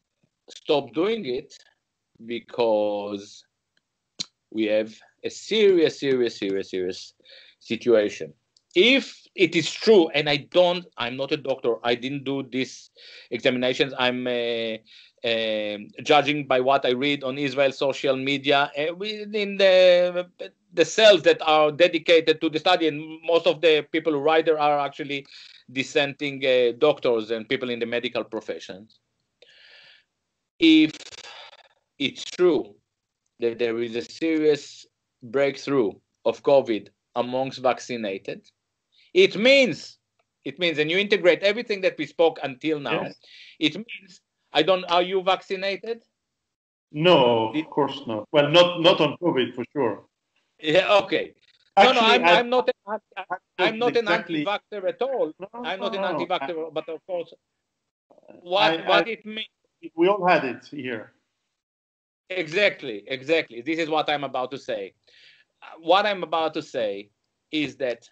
stopped doing it because we have a serious situation. If it is true, and I'm not a doctor, I didn't do these examinations. I'm judging by what I read on Israel social media, within the cells that are dedicated to the study, and most of the people who write there are actually dissenting doctors and people in the medical professions. If it's true that there is a serious breakthrough of COVID amongst vaccinated, it means, and you integrate everything that we spoke until now, Yes. it means, are you vaccinated? No, of course not. Well, not on COVID for sure. Yeah, okay. Actually, I'm not an exactly. anti-vaxxer at all. No, I'm no, not an no. anti-vaxxer, but of course, I, what it means. we all had it here. Exactly. This is what I'm about to say. What I'm about to say is that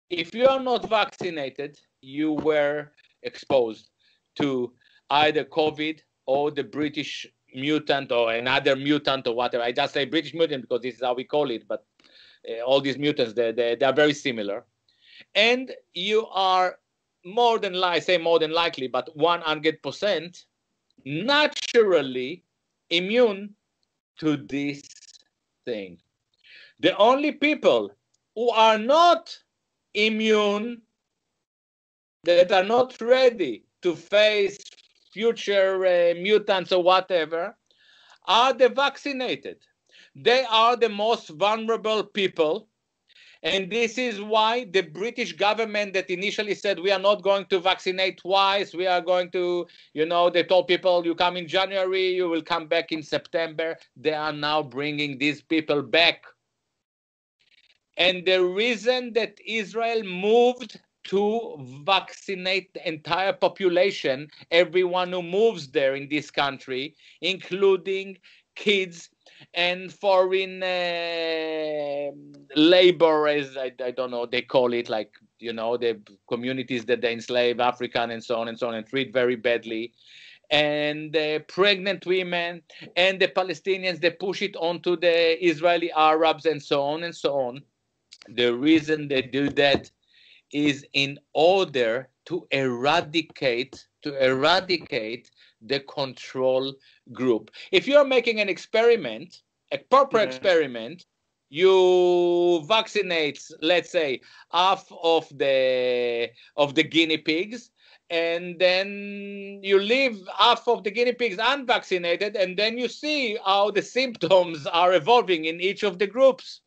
if you are not vaccinated, you were exposed to either COVID or the British mutant or another mutant or whatever. I just say British mutant because this is how we call it, but all these mutants, they are very similar. And you are more than likely, but 100% naturally immune to this thing. The only people who are not immune, that are not ready to face future mutants or whatever, are the vaccinated. They are the most vulnerable people. And this is why the British government that initially said we are not going to vaccinate twice, we are going to, they told people you come in January, you will come back in September. They are now bringing these people back. And the reason that Israel moved to vaccinate the entire population, everyone who moves there in this country, including kids and foreign labor, as I don't know, they call it, like, the communities that they enslave African and so on, and treat very badly. And the pregnant women and the Palestinians, they push it onto the Israeli Arabs and so on and so on. The reason they do that is in order to eradicate the control group. If you're making an experiment, a proper experiment, you vaccinate, let's say, half of the guinea pigs, and then you leave half of the guinea pigs unvaccinated, and then you see how the symptoms are evolving in each of the groups.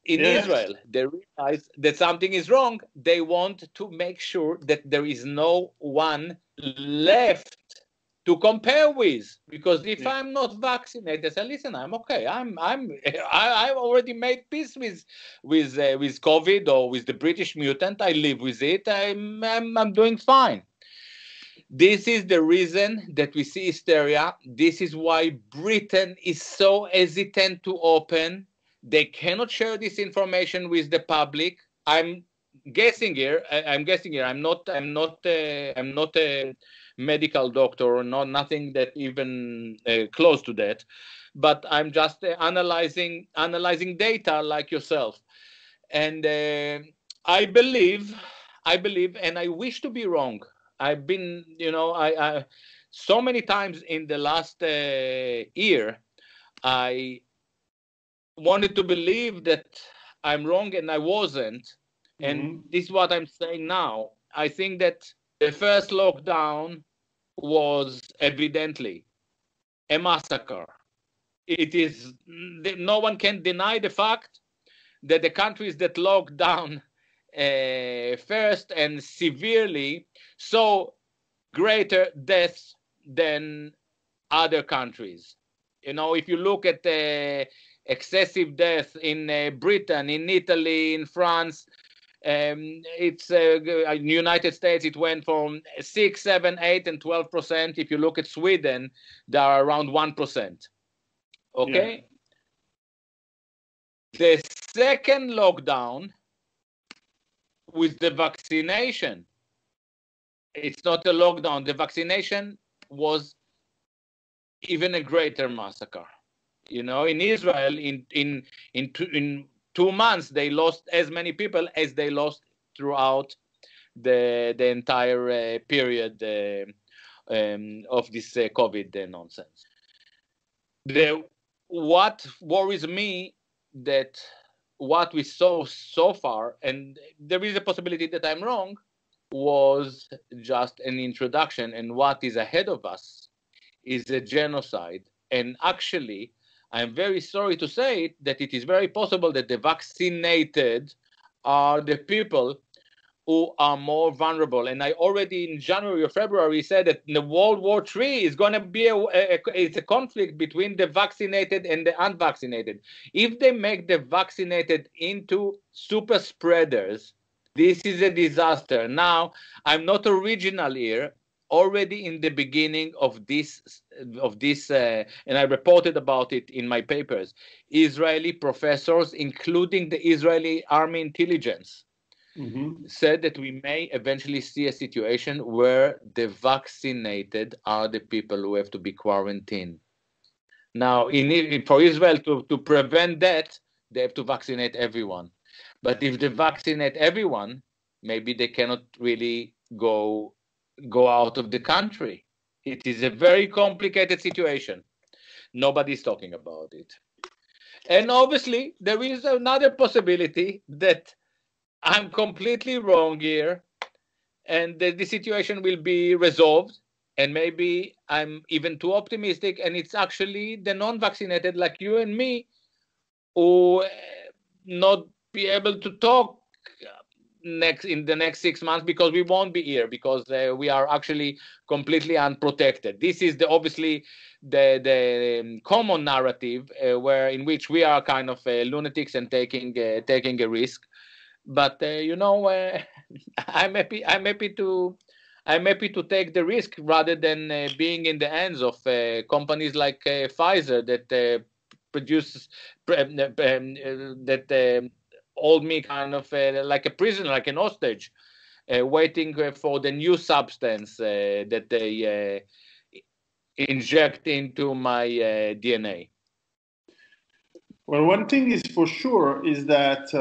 In Israel, they realize that something is wrong. They want to make sure that there is no one left to compare with. Because if I'm not vaccinated, they say, listen, I'm okay. I already made peace with COVID or with the British mutant. I live with it. I'm doing fine. This is the reason that we see hysteria. This is why Britain is so hesitant to open. They cannot share this information with the public. I'm guessing here. I'm not a medical doctor, or nothing that even close to that. But I'm just analyzing data like yourself. And I believe, and I wish to be wrong. I've been, I so many times in the last year, I wanted to believe that I'm wrong, and I wasn't. And this is what I'm saying now. I think that the first lockdown was evidently a massacre. It is, no one can deny the fact that the countries that locked down first and severely saw greater deaths than other countries. If you look at the excessive deaths in Britain, in Italy, in France, it's in the United States, it went from 6, 7, 8, and 12%. If you look at Sweden, they are around 1%. Okay? Yeah. The second lockdown with the vaccination, it's not a lockdown. The vaccination was even a greater massacre. In Israel, in 2 months, they lost as many people as they lost throughout the entire period COVID nonsense. What worries me that what we saw so far, and there is a possibility that I'm wrong, was just an introduction, and what is ahead of us is a genocide. And actually, I'm very sorry to say it, that it is very possible that the vaccinated are the people who are more vulnerable. And I already in January or February said that the World War III is going to be it's a conflict between the vaccinated and the unvaccinated. If they make the vaccinated into super spreaders, this is a disaster. Now, I'm not original here. Already in the beginning of this, and I reported about it in my papers, Israeli professors, including the Israeli Army intelligence, said that we may eventually see a situation where the vaccinated are the people who have to be quarantined. Now, for Israel to prevent that, they have to vaccinate everyone. But if they vaccinate everyone, maybe they cannot really go out of the country. It is a very complicated situation. Nobody's talking about it. And obviously, there is another possibility that I'm completely wrong here, and the situation will be resolved. And maybe I'm even too optimistic, and it's actually the non-vaccinated like you and me who not be able to talk in the next 6 months because we won't be here, because we are actually completely unprotected. This is obviously the common narrative in which we are kind of lunatics and taking a risk. But I'm happy to take the risk rather than being in the hands of companies like Pfizer that produces that hold me kind of like a prisoner, like an hostage, waiting for the new substance that they inject into my DNA. Well, one thing is for sure is that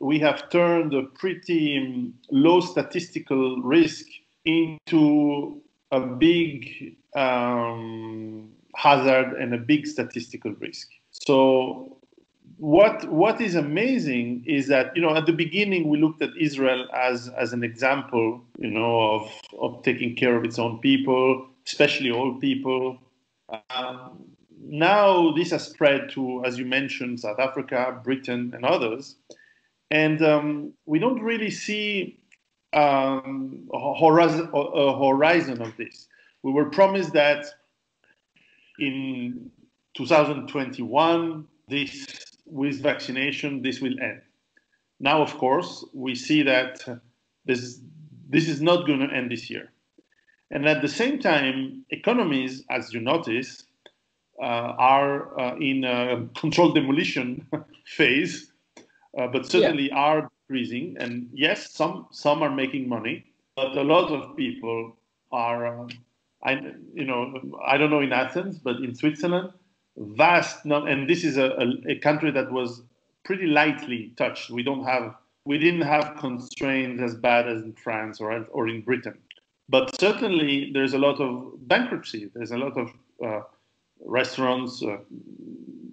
we have turned a pretty low statistical risk into a big hazard and a big statistical risk. So what is amazing is that, at the beginning we looked at Israel as an example, of taking care of its own people, especially old people. Now this has spread to, as you mentioned, South Africa, Britain, and others. And we don't really see a horizon of this. We were promised that in 2021, with vaccination, this will end. Now, of course, we see that this is not going to end this year. And at the same time, economies, as you notice, are in a controlled demolition phase, but certainly are decreasing. And yes, some are making money, but a lot of people are, I don't know in Athens, but in Switzerland, and this is a country that was pretty lightly touched. We didn't have constraints as bad as in France or in Britain. But certainly there's a lot of bankruptcy. There's a lot of restaurants,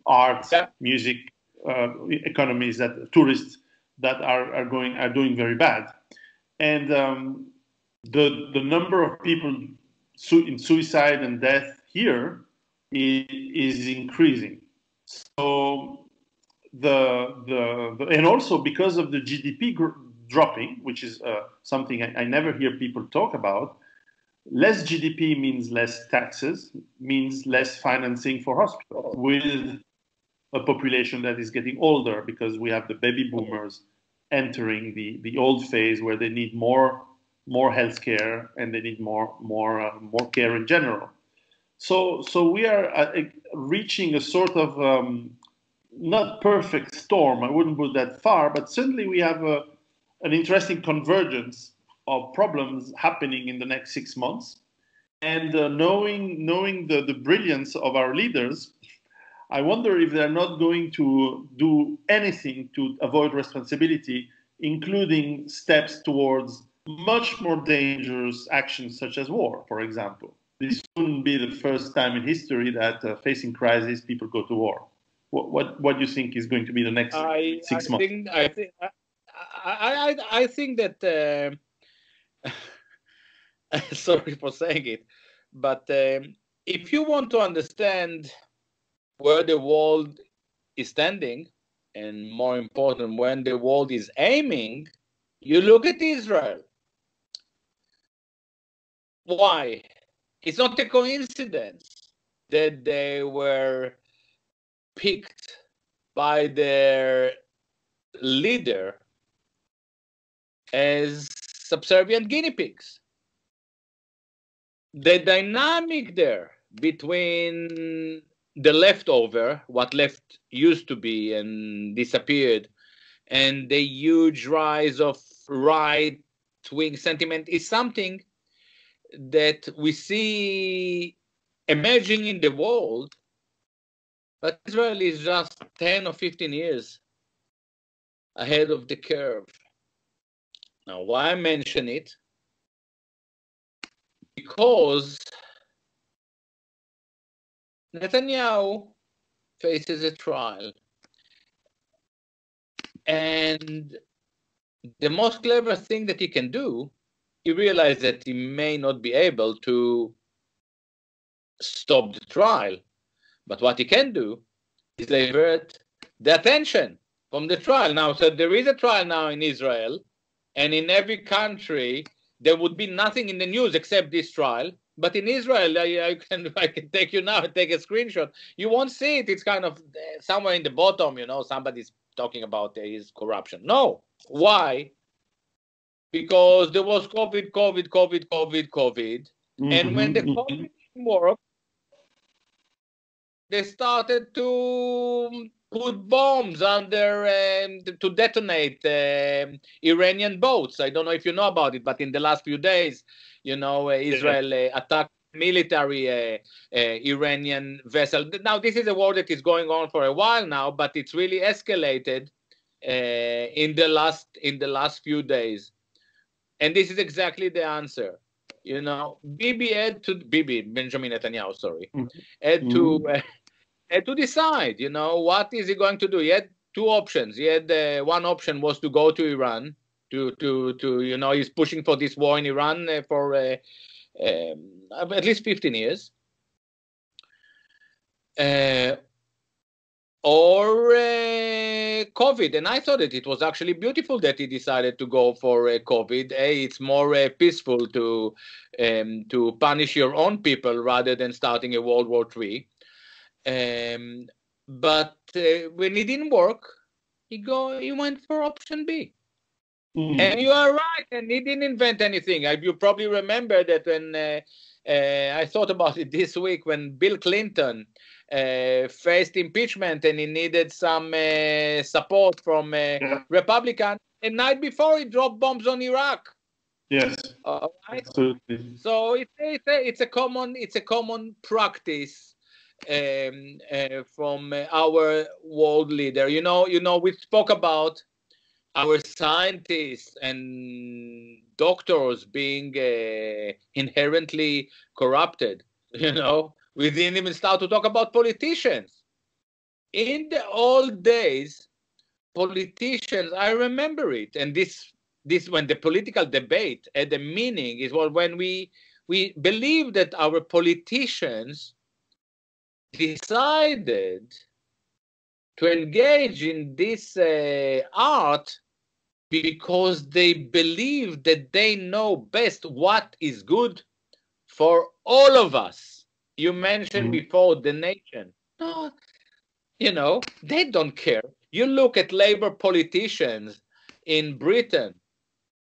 art, music, economies, tourists that are doing very bad. And the number of people in suicide and death here is increasing. So and also because of the GDP dropping, which is something I never hear people talk about. Less GDP means less taxes, means less financing for hospitals, with a population that is getting older, because we have the baby boomers entering the old phase where they need more health care and they need more care in general. So we are reaching a sort of not perfect storm. I wouldn't put that far, but certainly we have an interesting convergence of problems happening in the next 6 months. And knowing the brilliance of our leaders, I wonder if they're not going to do anything to avoid responsibility, including steps towards much more dangerous actions such as war, for example. this wouldn't be the first time in history that facing crisis, people go to war. What do you think is going to be the next I 6 months? I think that sorry for saying it, but if you want to understand where the world is standing, and more important, when the world is aiming, you look at Israel. Why? It's not a coincidence that they were picked by their leader as subservient guinea pigs. The dynamic there between the leftover, what left used to be and disappeared, and the huge rise of right-wing sentiment is something that we see emerging in the world, but Israel is just 10 or 15 years ahead of the curve. Now, why I mention it? Because Netanyahu faces a trial. And the most clever thing that he can do, he realized that he may not be able to stop the trial. But what he can do is divert the attention from the trial. Now, so there is a trial now in Israel, and in every country, there would be nothing in the news except this trial. But in Israel, I can take you now and take a screenshot. You won't see it. It's kind of somewhere in the bottom, somebody's talking about his corruption. No. Why? Because there was COVID. And when the COVID didn't work, they started to put bombs under to detonate Iranian boats. I don't know if you know about it, but in the last few days, Israel attacked military Iranian vessel. Now, this is a war that is going on for a while now, but it's really escalated in the last few days. And this is exactly the answer. Benjamin Netanyahu, sorry, had to decide, what is he going to do? He had two options. He had one option was to go to Iran, to he's pushing for this war in Iran for at least 15 years. Or COVID. And I thought that it was actually beautiful that he decided to go for COVID. It's more peaceful to punish your own people rather than starting a World War III. But when it didn't work, he went for option B. And you are right, and he didn't invent anything. You probably remember that when I thought about it this week, when Bill Clinton faced impeachment and he needed some support from Republicans, the night before he dropped bombs on Iraq. Yes, right? Absolutely. So it's a common practice from our world leader. We spoke about our scientists and doctors being inherently corrupted. We didn't even start to talk about politicians. In the old days, politicians, I remember it, and this when the political debate had a meaning is when we believe that our politicians decided to engage in this art because they believe that they know best what is good for all of us. You mentioned before the nation. No, they don't care. You look at labor politicians in Britain.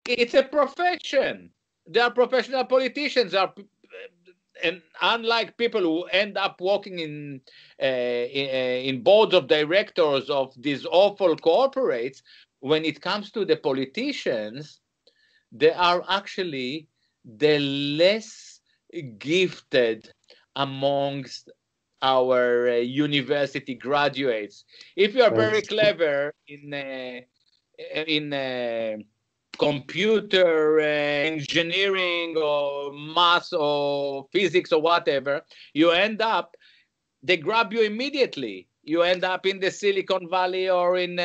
It's a profession. They are professional politicians. And unlike people who end up working in boards of directors of these awful corporates, when it comes to the politicians, they are actually the less gifted amongst our university graduates. If you are very clever in computer engineering or math or physics or whatever, you end up, they grab you immediately. You end up in the Silicon Valley or in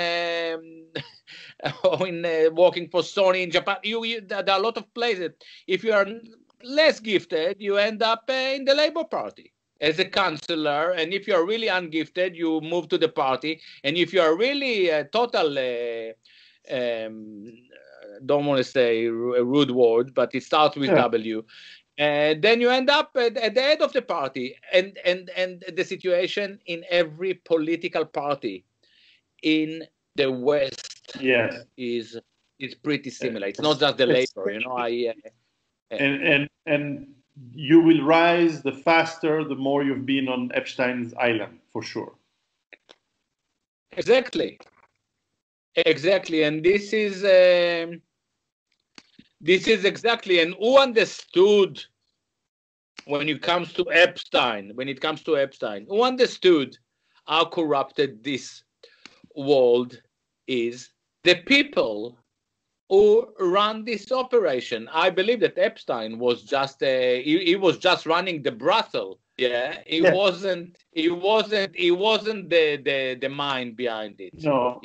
or in working for Sony in Japan. There are a lot of places. If you are less gifted, you end up in the Labour Party as a councillor. And if you are really ungifted, you move to the party. And if you are really total, don't want to say a rude word, but it starts with W. And then you end up at the head of the party, and the situation in every political party in the West is pretty similar. It's not just the Labour, you know. And you will rise the faster the more you've been on Epstein's island, for sure. Exactly, and this is exactly, and who understood when it comes to Epstein, who understood how corrupted this world is? The people who run this operation. I believe that Epstein was just he was just running the brothel. Yeah, he wasn't the mind behind it. No.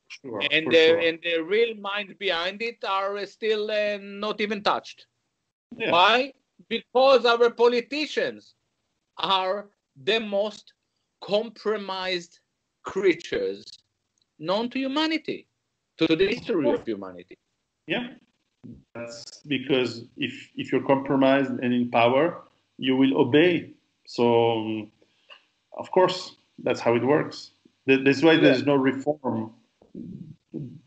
Sure, and the real mind behind it are still not even touched. Yeah. Why? Because our politicians are the most compromised creatures known to humanity, to the history of humanity. Yeah, that's because if you're compromised and in power, you will obey. So, of course, that's how it works. That's why there's no reform.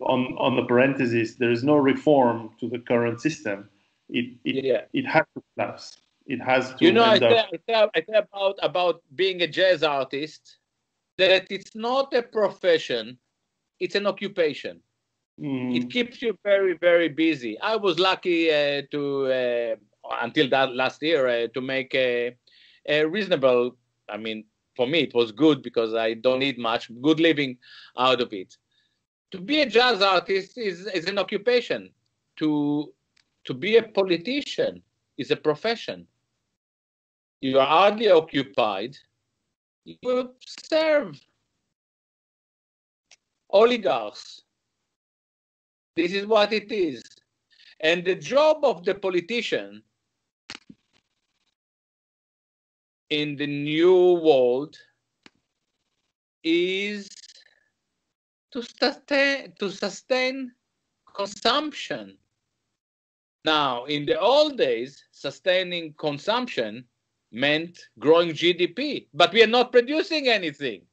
On the parentheses, there is no reform to the current system. It has to collapse. It has to. You know, I say about being a jazz artist that it's not a profession, it's an occupation. It keeps you very, very busy. I was lucky to until that last year to make a reasonable. I mean, for me, it was good because I don't need much good living out of it. To be a jazz artist is an occupation. To be a politician is a profession. You are hardly occupied. You serve oligarchs. This is what it is. And the job of the politician in the new world is to sustain consumption. Now, in the old days, sustaining consumption meant growing GDP, but we are not producing anything.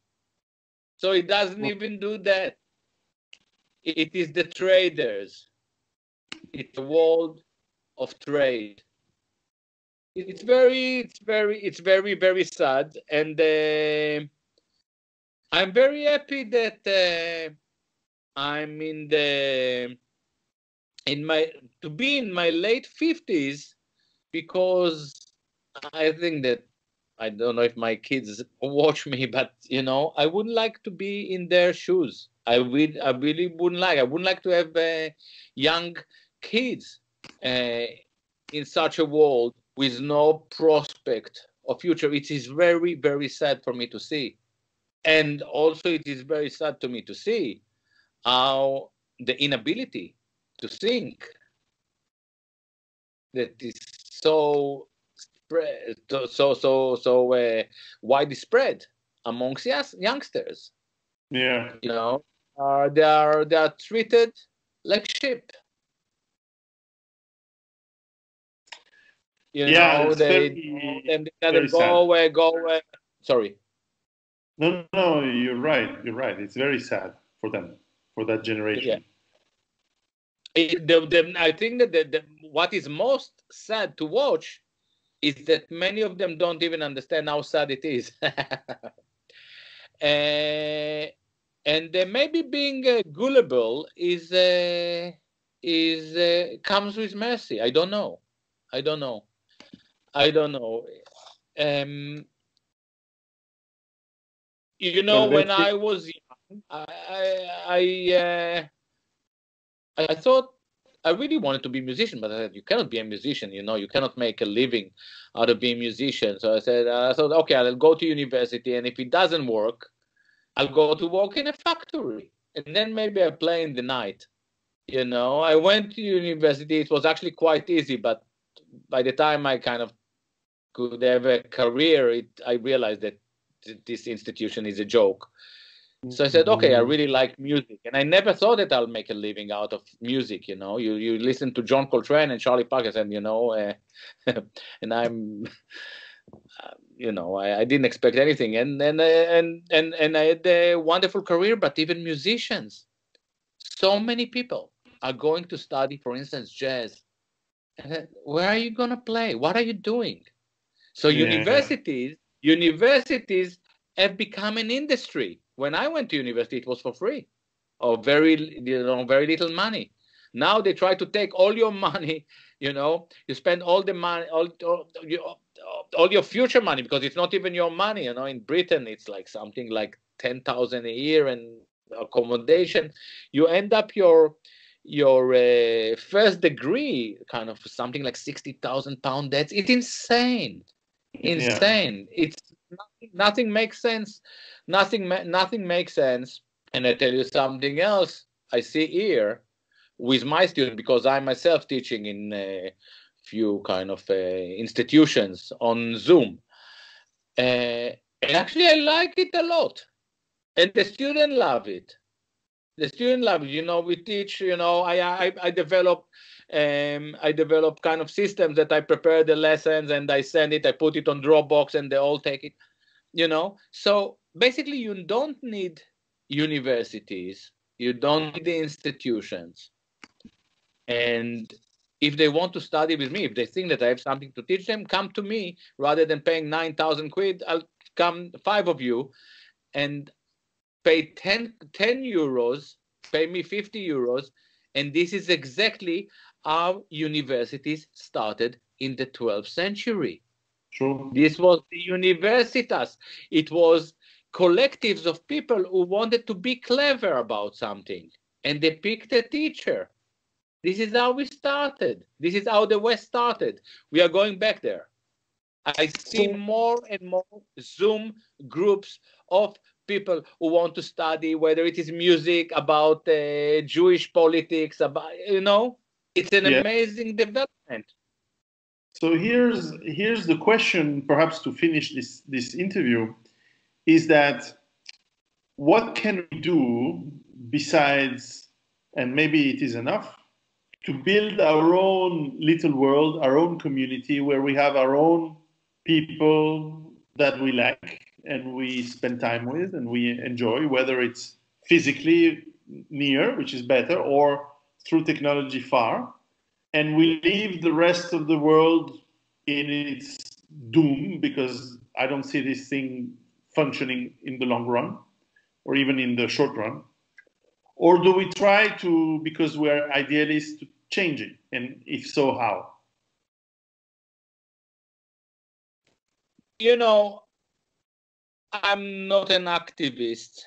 So it doesn't even do that. It is the traders. It's a world of trade. It's very, very sad, and I'm very happy that I'm to be in my late 50s, because I think that, I don't know if my kids watch me, but you know, I would like to be in their shoes. I really wouldn't like. I wouldn't like to have young kids in such a world with no prospect of future. It is very, very sad for me to see, and also it is very sad to me to see how the inability to think that is so widespread amongst youngsters. Yeah, you know, they are treated like sheep. You know, they gotta go away. Sorry. No, you're right. It's very sad for them, for that generation. Yeah. I think that what is most sad to watch is that many of them don't even understand how sad it is. And maybe being gullible comes with mercy. I don't know. You know, when I was young, I thought I really wanted to be a musician, but I said, you cannot be a musician, you cannot make a living out of being a musician. So I said, okay, I'll go to university, and if it doesn't work, I'll go to work in a factory, and then maybe I'll play in the night. I went to university. It was actually quite easy, but by the time I kind of could have a career, I realized that this institution is a joke. So I said, okay, I really like music. And I never thought that I'll make a living out of music, You listen to John Coltrane and Charlie Parker, and, and I'm, I didn't expect anything. And I had a wonderful career, but even musicians, so many people are going to study, for instance, jazz. And then, where are you going to play? What are you doing? So universities have become an industry. When I went to university, it was for free, or very little money. Now they try to take all your money. You spend all the money, all your future money, because it's not even your money. In Britain, it's like something like 10,000 a year and accommodation. You end up your first degree kind of something like £60,000. It's insane. It's nothing makes sense. Nothing makes sense. And I tell you something else I see here with my students, because I myself teaching in a few kind of institutions on Zoom. And actually, I like it a lot, and the students love it. The student love it. We teach. I develop. I develop kind of systems that I prepare the lessons and I send it. I put it on Dropbox and they all take it. So basically, you don't need universities. You don't need the institutions. And if they want to study with me, if they think that I have something to teach them, come to me rather than paying 9,000 quid. I'll come 5 of you and pay 10 euros, pay me 50 euros. And this is exactly how universities started in the 12th century. True. This was the universitas. It was collectives of people who wanted to be clever about something. And they picked a teacher. This is how we started. This is how the West started. We are going back there. I see more and more Zoom groups of people who want to study, whether it is music, about Jewish politics, about, it's an amazing development. So here's the question, perhaps to finish this interview, is that what can we do besides, and maybe it is enough, to build our own little world, our own community, where we have our own people that we like and we spend time with and we enjoy, whether it's physically near, which is better, or through technology far, and we leave the rest of the world in its doom, because I don't see this thing functioning in the long run or even in the short run? Or do we try to, because we're idealists, to change it? And if so, how? I'm not an activist,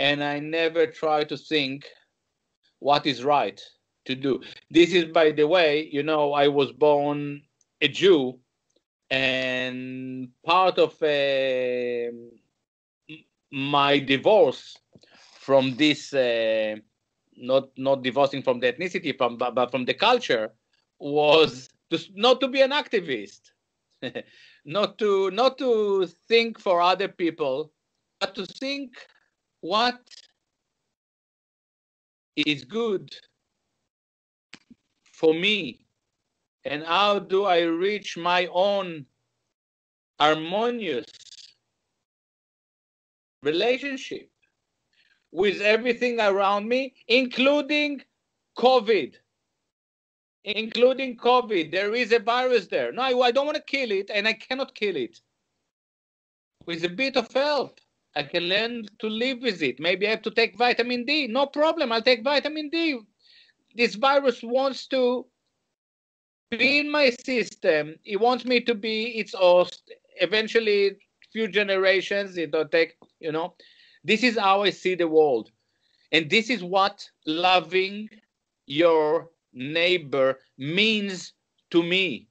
and I never try to think what is right to do. This is, by the way, I was born a Jew, and part of my divorce from this, not divorcing from the ethnicity, but from the culture, was not to be an activist, not to think for other people, but to think what is good for me, and how do I reach my own harmonious relationship with everything around me, including COVID. There is a virus there. No, I don't want to kill it, and I cannot kill it. With a bit of help, I can learn to live with it. Maybe I have to take vitamin D. No problem, I'll take vitamin D. This virus wants to be in my system. It wants me to be its host. Eventually, few generations, it'll take, This is how I see the world. And this is what loving your neighbor means to me.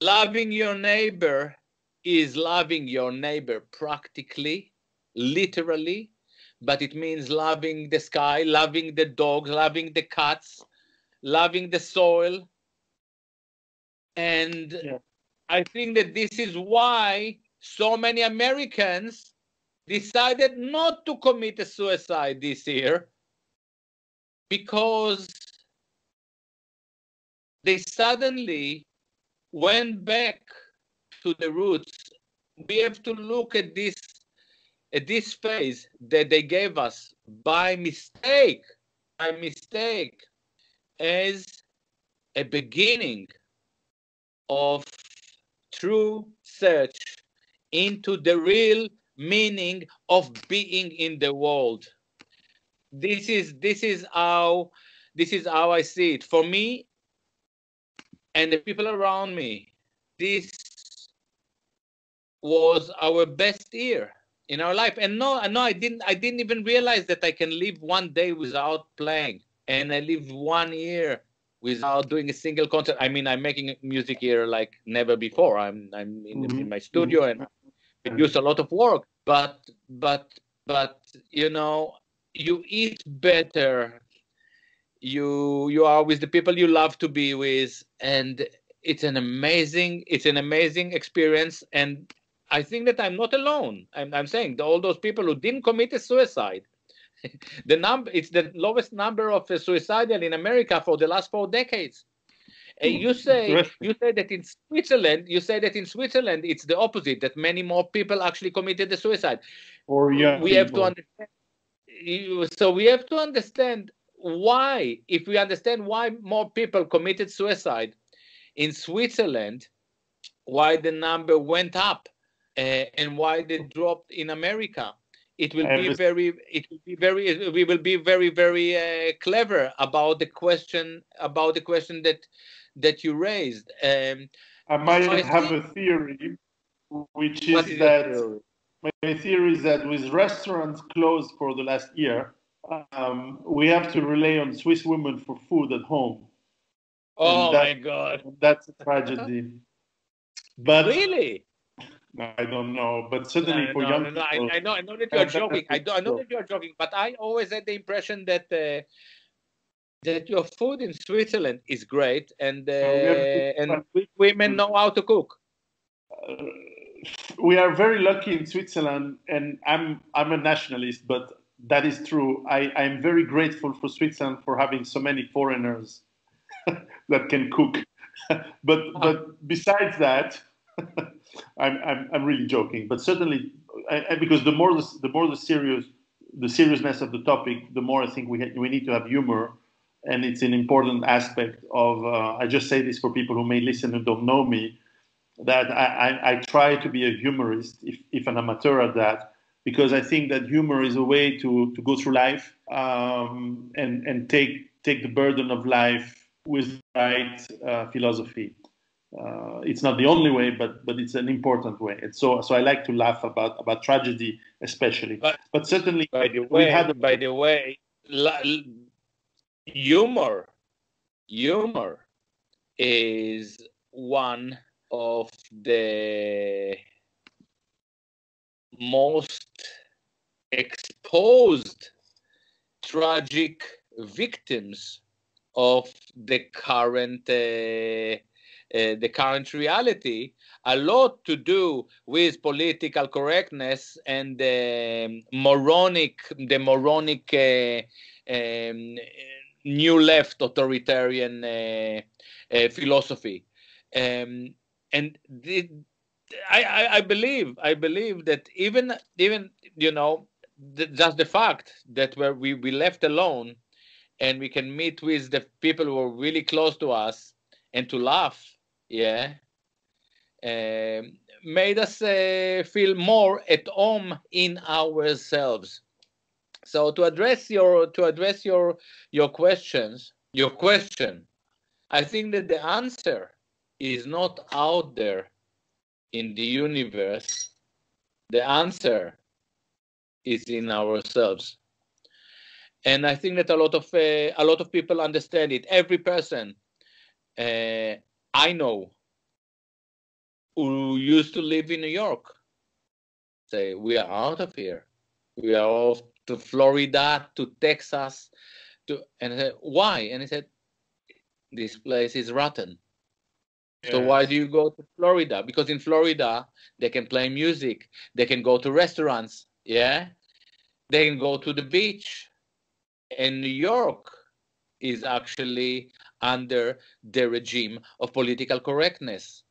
Loving your neighbor is loving your neighbor practically, literally, but it means loving the sky, loving the dogs, loving the cats, loving the soil. And Yeah. I think that this is why so many Americans decided not to commit a suicide this year, because they suddenly went back to the roots. We have to look at this phase that they gave us by mistake, as a beginning of true search into the real meaning of being in the world. This is how I see it. For me and the people around me, this was our best year in our life. And no, I didn't even realize that I can live one day without playing, and I lived 1 year without doing a single concert. I mean, I'm making music here like never before. I'm in my studio and produce a lot of work. But you know, you eat better. You are with the people you love to be with, and it's an amazing experience. And I think that I'm not alone. I'm saying that all those people who didn't commit a suicide, it's the lowest number of suicidal in America for the last 4 decades. You say that in Switzerland, it's the opposite, that many more people actually committed the suicide. Or young We have to people. understand. So we have to understand why. If we understand why more people committed suicide in Switzerland, why the number went up, and why they dropped in America, we will be very, very clever about the question that you raised. I might have a theory, which What is is your that theory? my theory is that with restaurants closed for the last year, we have to rely on Swiss women for food at home, and Oh my God! that's a tragedy. But Really? I don't know. But certainly No, for no, young no, no. people, I know that you are joking. that's I know so. that you are joking, but I always had the impression that your food in Switzerland is great, and We have to, women know how to cook. uh, we are very lucky in Switzerland, and I'm a nationalist, but that is true. I'm very grateful for Switzerland for having so many foreigners that can cook. but besides that, I'm really joking. But certainly, because the seriousness of the topic, the more I think we need to have humor, and it's an important aspect of. I just say this for people who may listen and don't know me, that I try to be a humorist, if an amateur at that, because I think that humor is a way to go through life, and take the burden of life with the right philosophy. It's not the only way, but it's an important way. And so I like to laugh about tragedy, especially. But certainly, By the we had. way, humor is one of the most exposed tragic victims of the current reality, a lot to do with political correctness and the moronic new left authoritarian philosophy. And I believe that even you know, just the fact that we left alone, and we can meet with the people who are really close to us and to laugh, made us feel more at home in ourselves. So to address your question, I think that the answer is not out there in the universe. The answer is in ourselves. And I think that a lot of people understand it. Every person I know who used to live in New York say, we are out of here. We are off to Florida, to Texas, and I said, why? And he said, this place is rotten. So why do you go to Florida? Because in Florida, they can play music. They can go to restaurants. Yeah. They can go to the beach. And New York is actually under the regime of political correctness.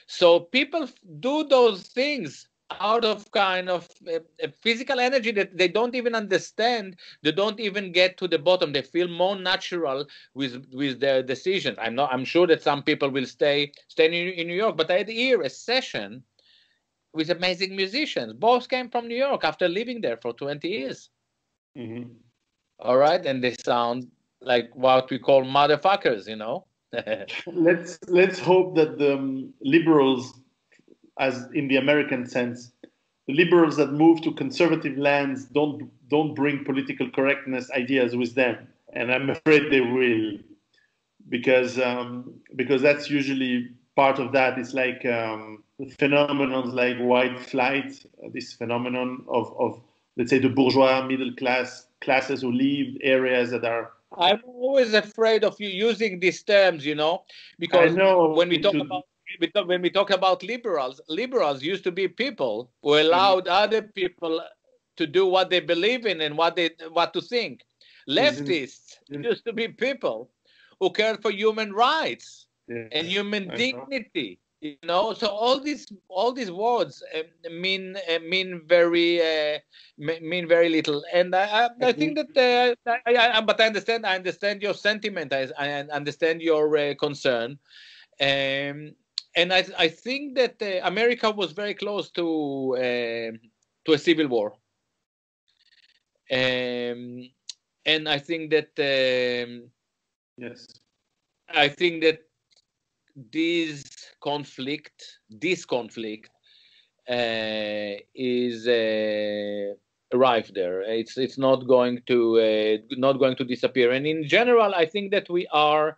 So people do those things out of kind of physical energy that they don't even understand. They don't even get to the bottom. They feel more natural with their decisions. I'm sure that some people will stay in New York, but I had here a session with amazing musicians. Both came from New York after living there for 20 years. Mm-hmm. All right, and they sound like what we call motherfuckers, you know. Let's hope that the liberals, as in the American sense, the liberals that move to conservative lands don't bring political correctness ideas with them, and I'm afraid they will, because that's usually part of that. It's like phenomenons like white flight, this phenomenon of let's say the bourgeois middle classes who leave areas that are. I'm always afraid of you using these terms, you know, I because know when we talk about liberals used to be people who allowed other people to do what they believe in and what to think. Leftists used to be people who cared for human rights and human dignity. You know, so all these words mean very little, and I think that but I understand your sentiment. I understand your concern, and I think that America was very close to a civil war, and I think that yes, I think that this conflict is arrived there. It's not going to disappear. And in general, I think that we are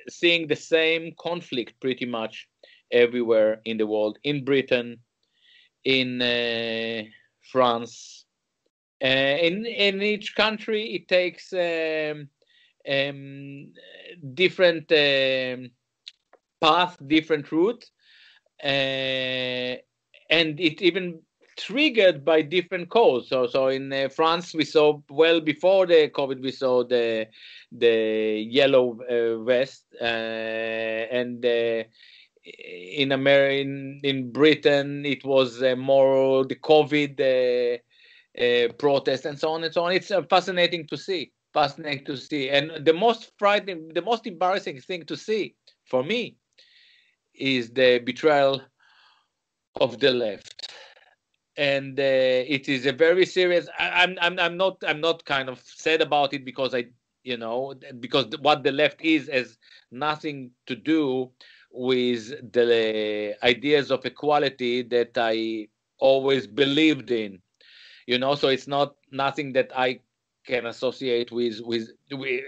seeing the same conflict pretty much everywhere in the world. In Britain, in France, in each country, it takes different path, different route, and it even triggered by different causes. So in France, we saw well before the COVID, we saw the yellow vest, and in Britain it was more the COVID protest and so on and so on. It's fascinating to see. And the most frightening, the most embarrassing thing to see for me is the betrayal of the left. And it is a very serious. I'm not kind of sad about it because because what the left is has nothing to do with the ideas of equality that I always believed in. So it's nothing that I can associate with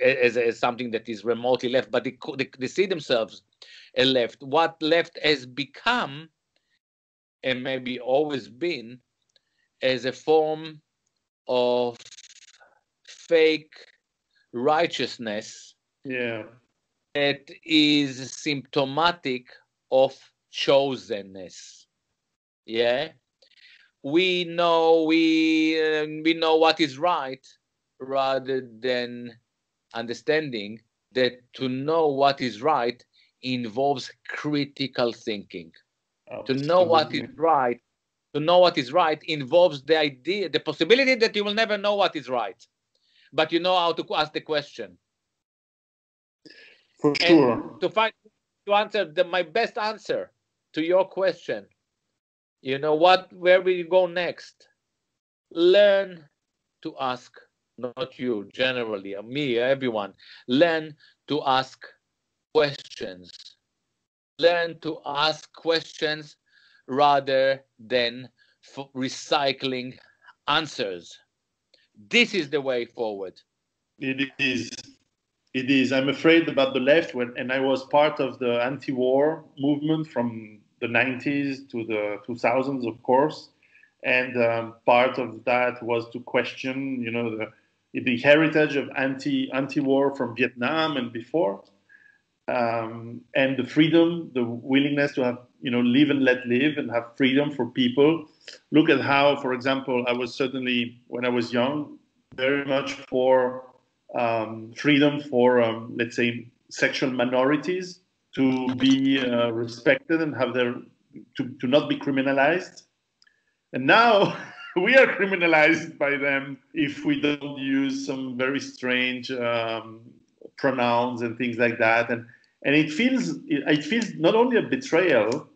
as something that is remotely left, but they see themselves as left. What left has become, and maybe always been, as a form of fake righteousness that is symptomatic of chosenness. Yeah. We know what is right, rather than understanding that to know what is right involves critical thinking. To know what is right involves the possibility that you will never know what is right, but you know how to ask the question. For sure. And to answer my best answer to your question, where will you go next? Learn to ask, not you, generally, me, everyone. Learn to ask questions. Learn to ask questions rather than recycling answers. This is the way forward. It is. It is. I'm afraid about the left, and I was part of the anti-war movement from the 90s to the 2000s, of course. And part of that was to question, the heritage of anti-war from Vietnam and before, and the freedom, the willingness to have, live and let live, and have freedom for people. Look at how, for example, I was certainly, when I was young, very much for freedom for, let's say, sexual minorities to be respected and have to not be criminalized. And now we are criminalized by them if we don't use some very strange pronouns and things like that. And it feels not only a betrayal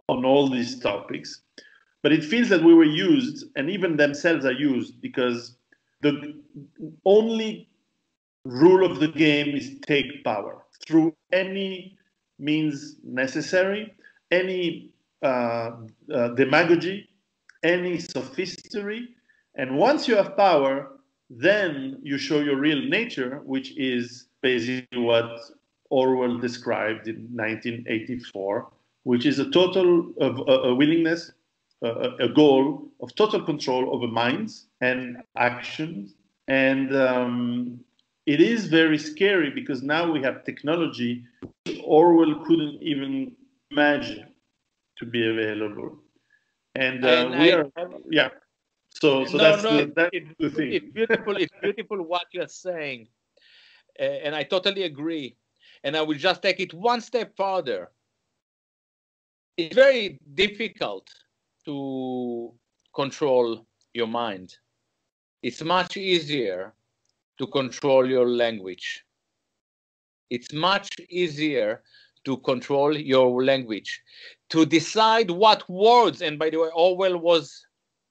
on all these topics, but it feels that we were used, and even themselves are used, because the only rule of the game is take power through any means necessary, any demagogy, any sophistry. And once you have power, then you show your real nature, which is basically what Orwell described in 1984, which is a total of a willingness, a goal of total control over minds and actions. And it is very scary because now we have technology Orwell couldn't even imagine to be available. And we are, yeah. So that's the thing. It's beautiful. It's beautiful what you're saying, and I totally agree. And I will just take it one step further. It's very difficult to control your mind. It's much easier to control your language. It's much easier to control your language, to decide what words, and by the way, Orwell was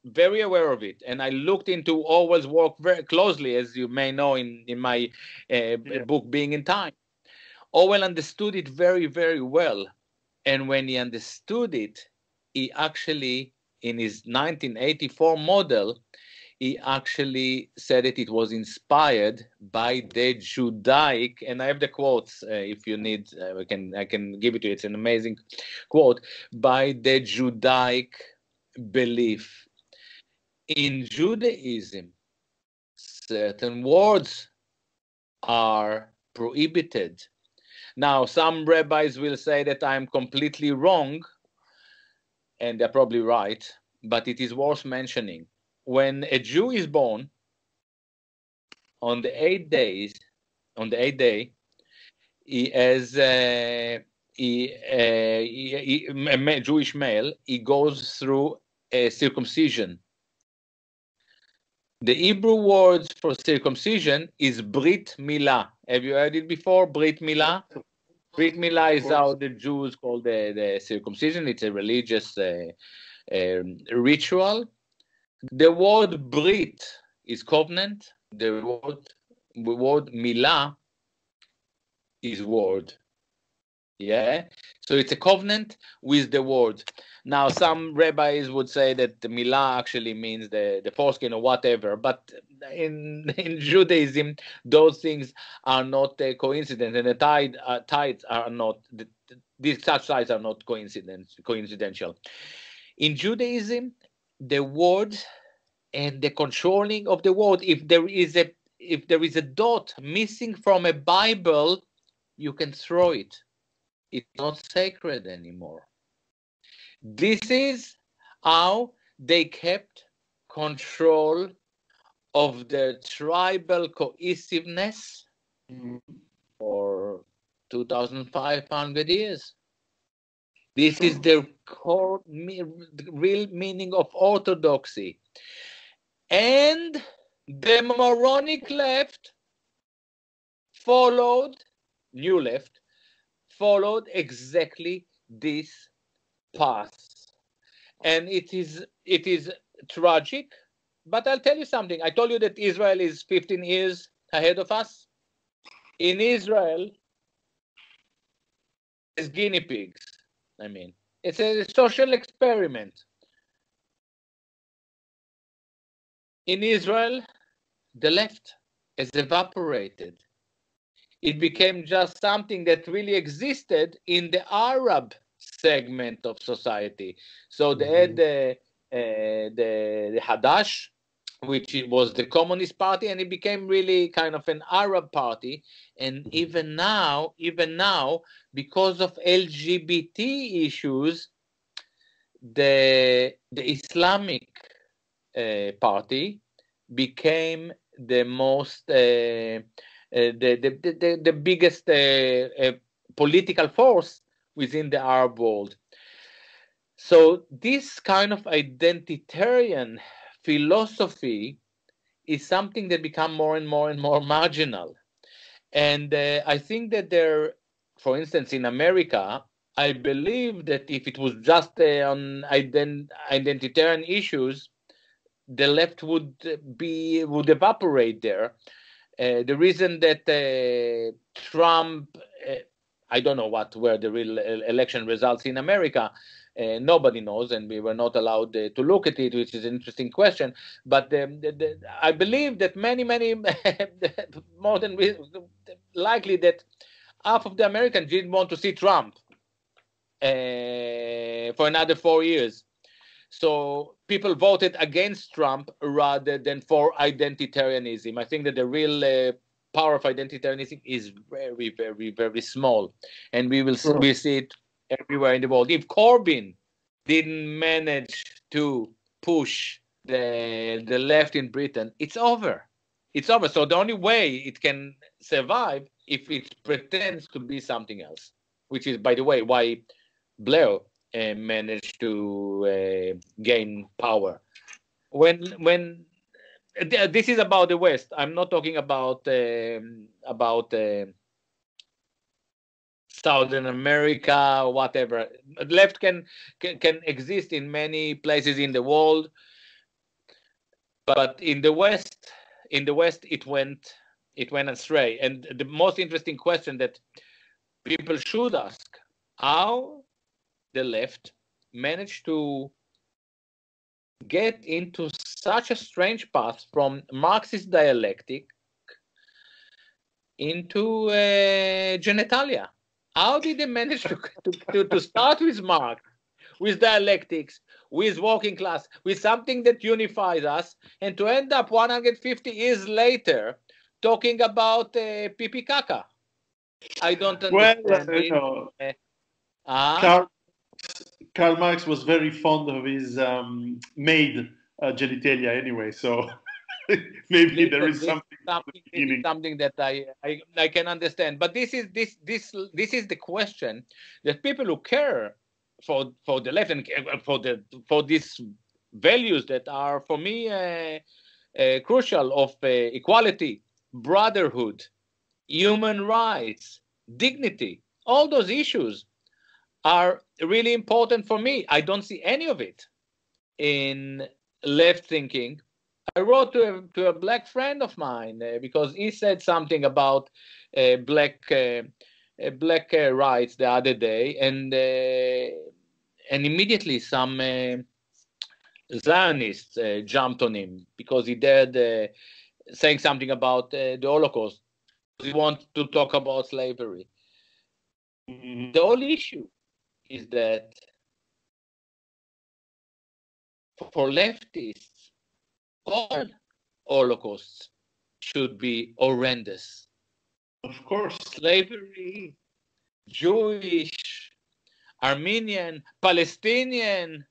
very aware of it. And I looked into Orwell's work very closely, as you may know, in my book, Being in Time. Orwell understood it very, very well. And when he understood it, he actually, in his 1984 model, he actually said that it was inspired by the Judaic, and I have the quotes if you need, I can give it to you. It's an amazing quote, by the Judaic belief. In Judaism, certain words are prohibited. Now, some rabbis will say that I'm completely wrong, and they're probably right, but it is worth mentioning. When a Jew is born, on the 8 days, on the 8th day, he has a Jewish male. He goes through a circumcision. The Hebrew words for circumcision is Brit Milah. Have you heard it before? Brit Milah. Brit Milah is how the Jews call the circumcision. It's a religious ritual. The word Brit is covenant. The word Milah is word. Yeah, so it's a covenant with the word. Now, some rabbis would say that the Milah actually means the foreskin or whatever, but in Judaism, those things are not a coincidence, and the tides are not. These such tides are not coincidental. In Judaism, the word and the controlling of the word, if there is a dot missing from a Bible, you can throw it. It's not sacred anymore. This is how they kept control of their tribal cohesiveness for 2,500 years. This is the core, real meaning of orthodoxy. And the moronic left new left, followed exactly this path. And it is tragic, but I'll tell you something. I told you that Israel is 15 years ahead of us. In Israel, as guinea pigs. I mean, it's a social experiment. In Israel, the left has evaporated. It became just something that really existed in the Arab segment of society. So they had the Hadash, which was the Communist Party, and it became really kind of an Arab party. And even now, because of LGBT issues, the Islamic party became the most the biggest political force within the Arab world. So this kind of identitarian philosophy is something that become more and more marginal. And I think that there, for instance, in America, I believe that if it was just on identitarian issues, the left would evaporate there. The reason that Trump, I don't know what were the real election results in America. Nobody knows, and we were not allowed to look at it, which is an interesting question. But I believe that many more than likely that half of the Americans didn't want to see Trump for another 4 years. So people voted against Trump rather than for identitarianism. I think that the real power of identitarianism is very small, and we see it everywhere in the world. If Corbyn didn't manage to push the left in Britain, it's over. It's over. So the only way it can survive if it pretends to be something else, which is, by the way, why Blair managed to gain power. When this is about the West, I'm not talking about Southern America or whatever. Left can exist in many places in the world, but in the West, it went astray. And the most interesting question that people should ask: how the left managed to get into such a strange path from Marxist dialectic into genitalia? How did they manage to start with Marx, with dialectics, with working class, with something that unifies us, and to end up 150 years later talking about pipi caca? I don't understand it. Karl Marx was very fond of his maid genitalia anyway, so maybe there is something that I can understand. But this is the question that people who care for the left and for these values that are for me crucial of equality, brotherhood, human rights, dignity, all those issues are really important for me. I don't see any of it in left thinking. I wrote to a black friend of mine because he said something about black rights the other day, and immediately some Zionists jumped on him because he dared saying something about the Holocaust. He wanted to talk about slavery. The whole issue is that for leftists, all Holocausts should be horrendous. Of course. Slavery, Jewish, Armenian, Palestinian.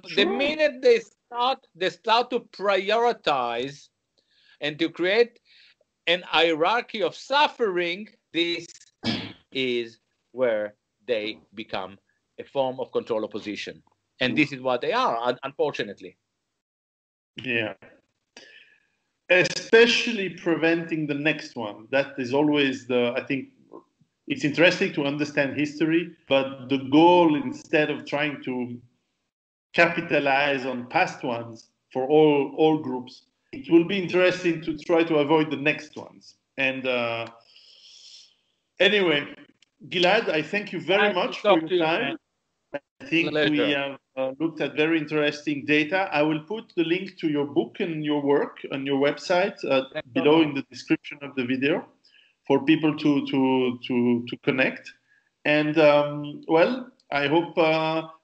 Sure. The minute they start to prioritize and to create an hierarchy of suffering, this is where they become a form of control opposition. And this is what they are, unfortunately. Yeah. Especially preventing the next one. That is always I think it's interesting to understand history, but the goal, instead of trying to capitalize on past ones for all groups, it will be interesting to try to avoid the next ones. And anyway, Gilad, I thank you very much for your time. I think we Pleasure. have looked at very interesting data. I will put the link to your book and your work on your website Thanks so below much. in the description of the video for people to connect. And well, I hope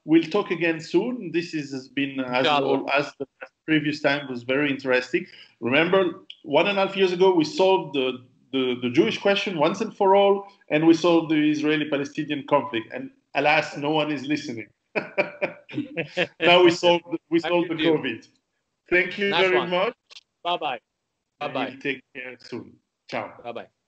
we'll talk again soon. This has been, Inshallah. as the previous time, was very interesting. Remember, 1.5 years ago, we solved the Jewish question once and for all, and we solved the Israeli-Palestinian conflict. And alas, no one is listening. Now we solved the You. COVID. Thank you Nice very one. much. Bye-bye. And Bye-bye. we'll take care soon. Ciao. Bye-bye.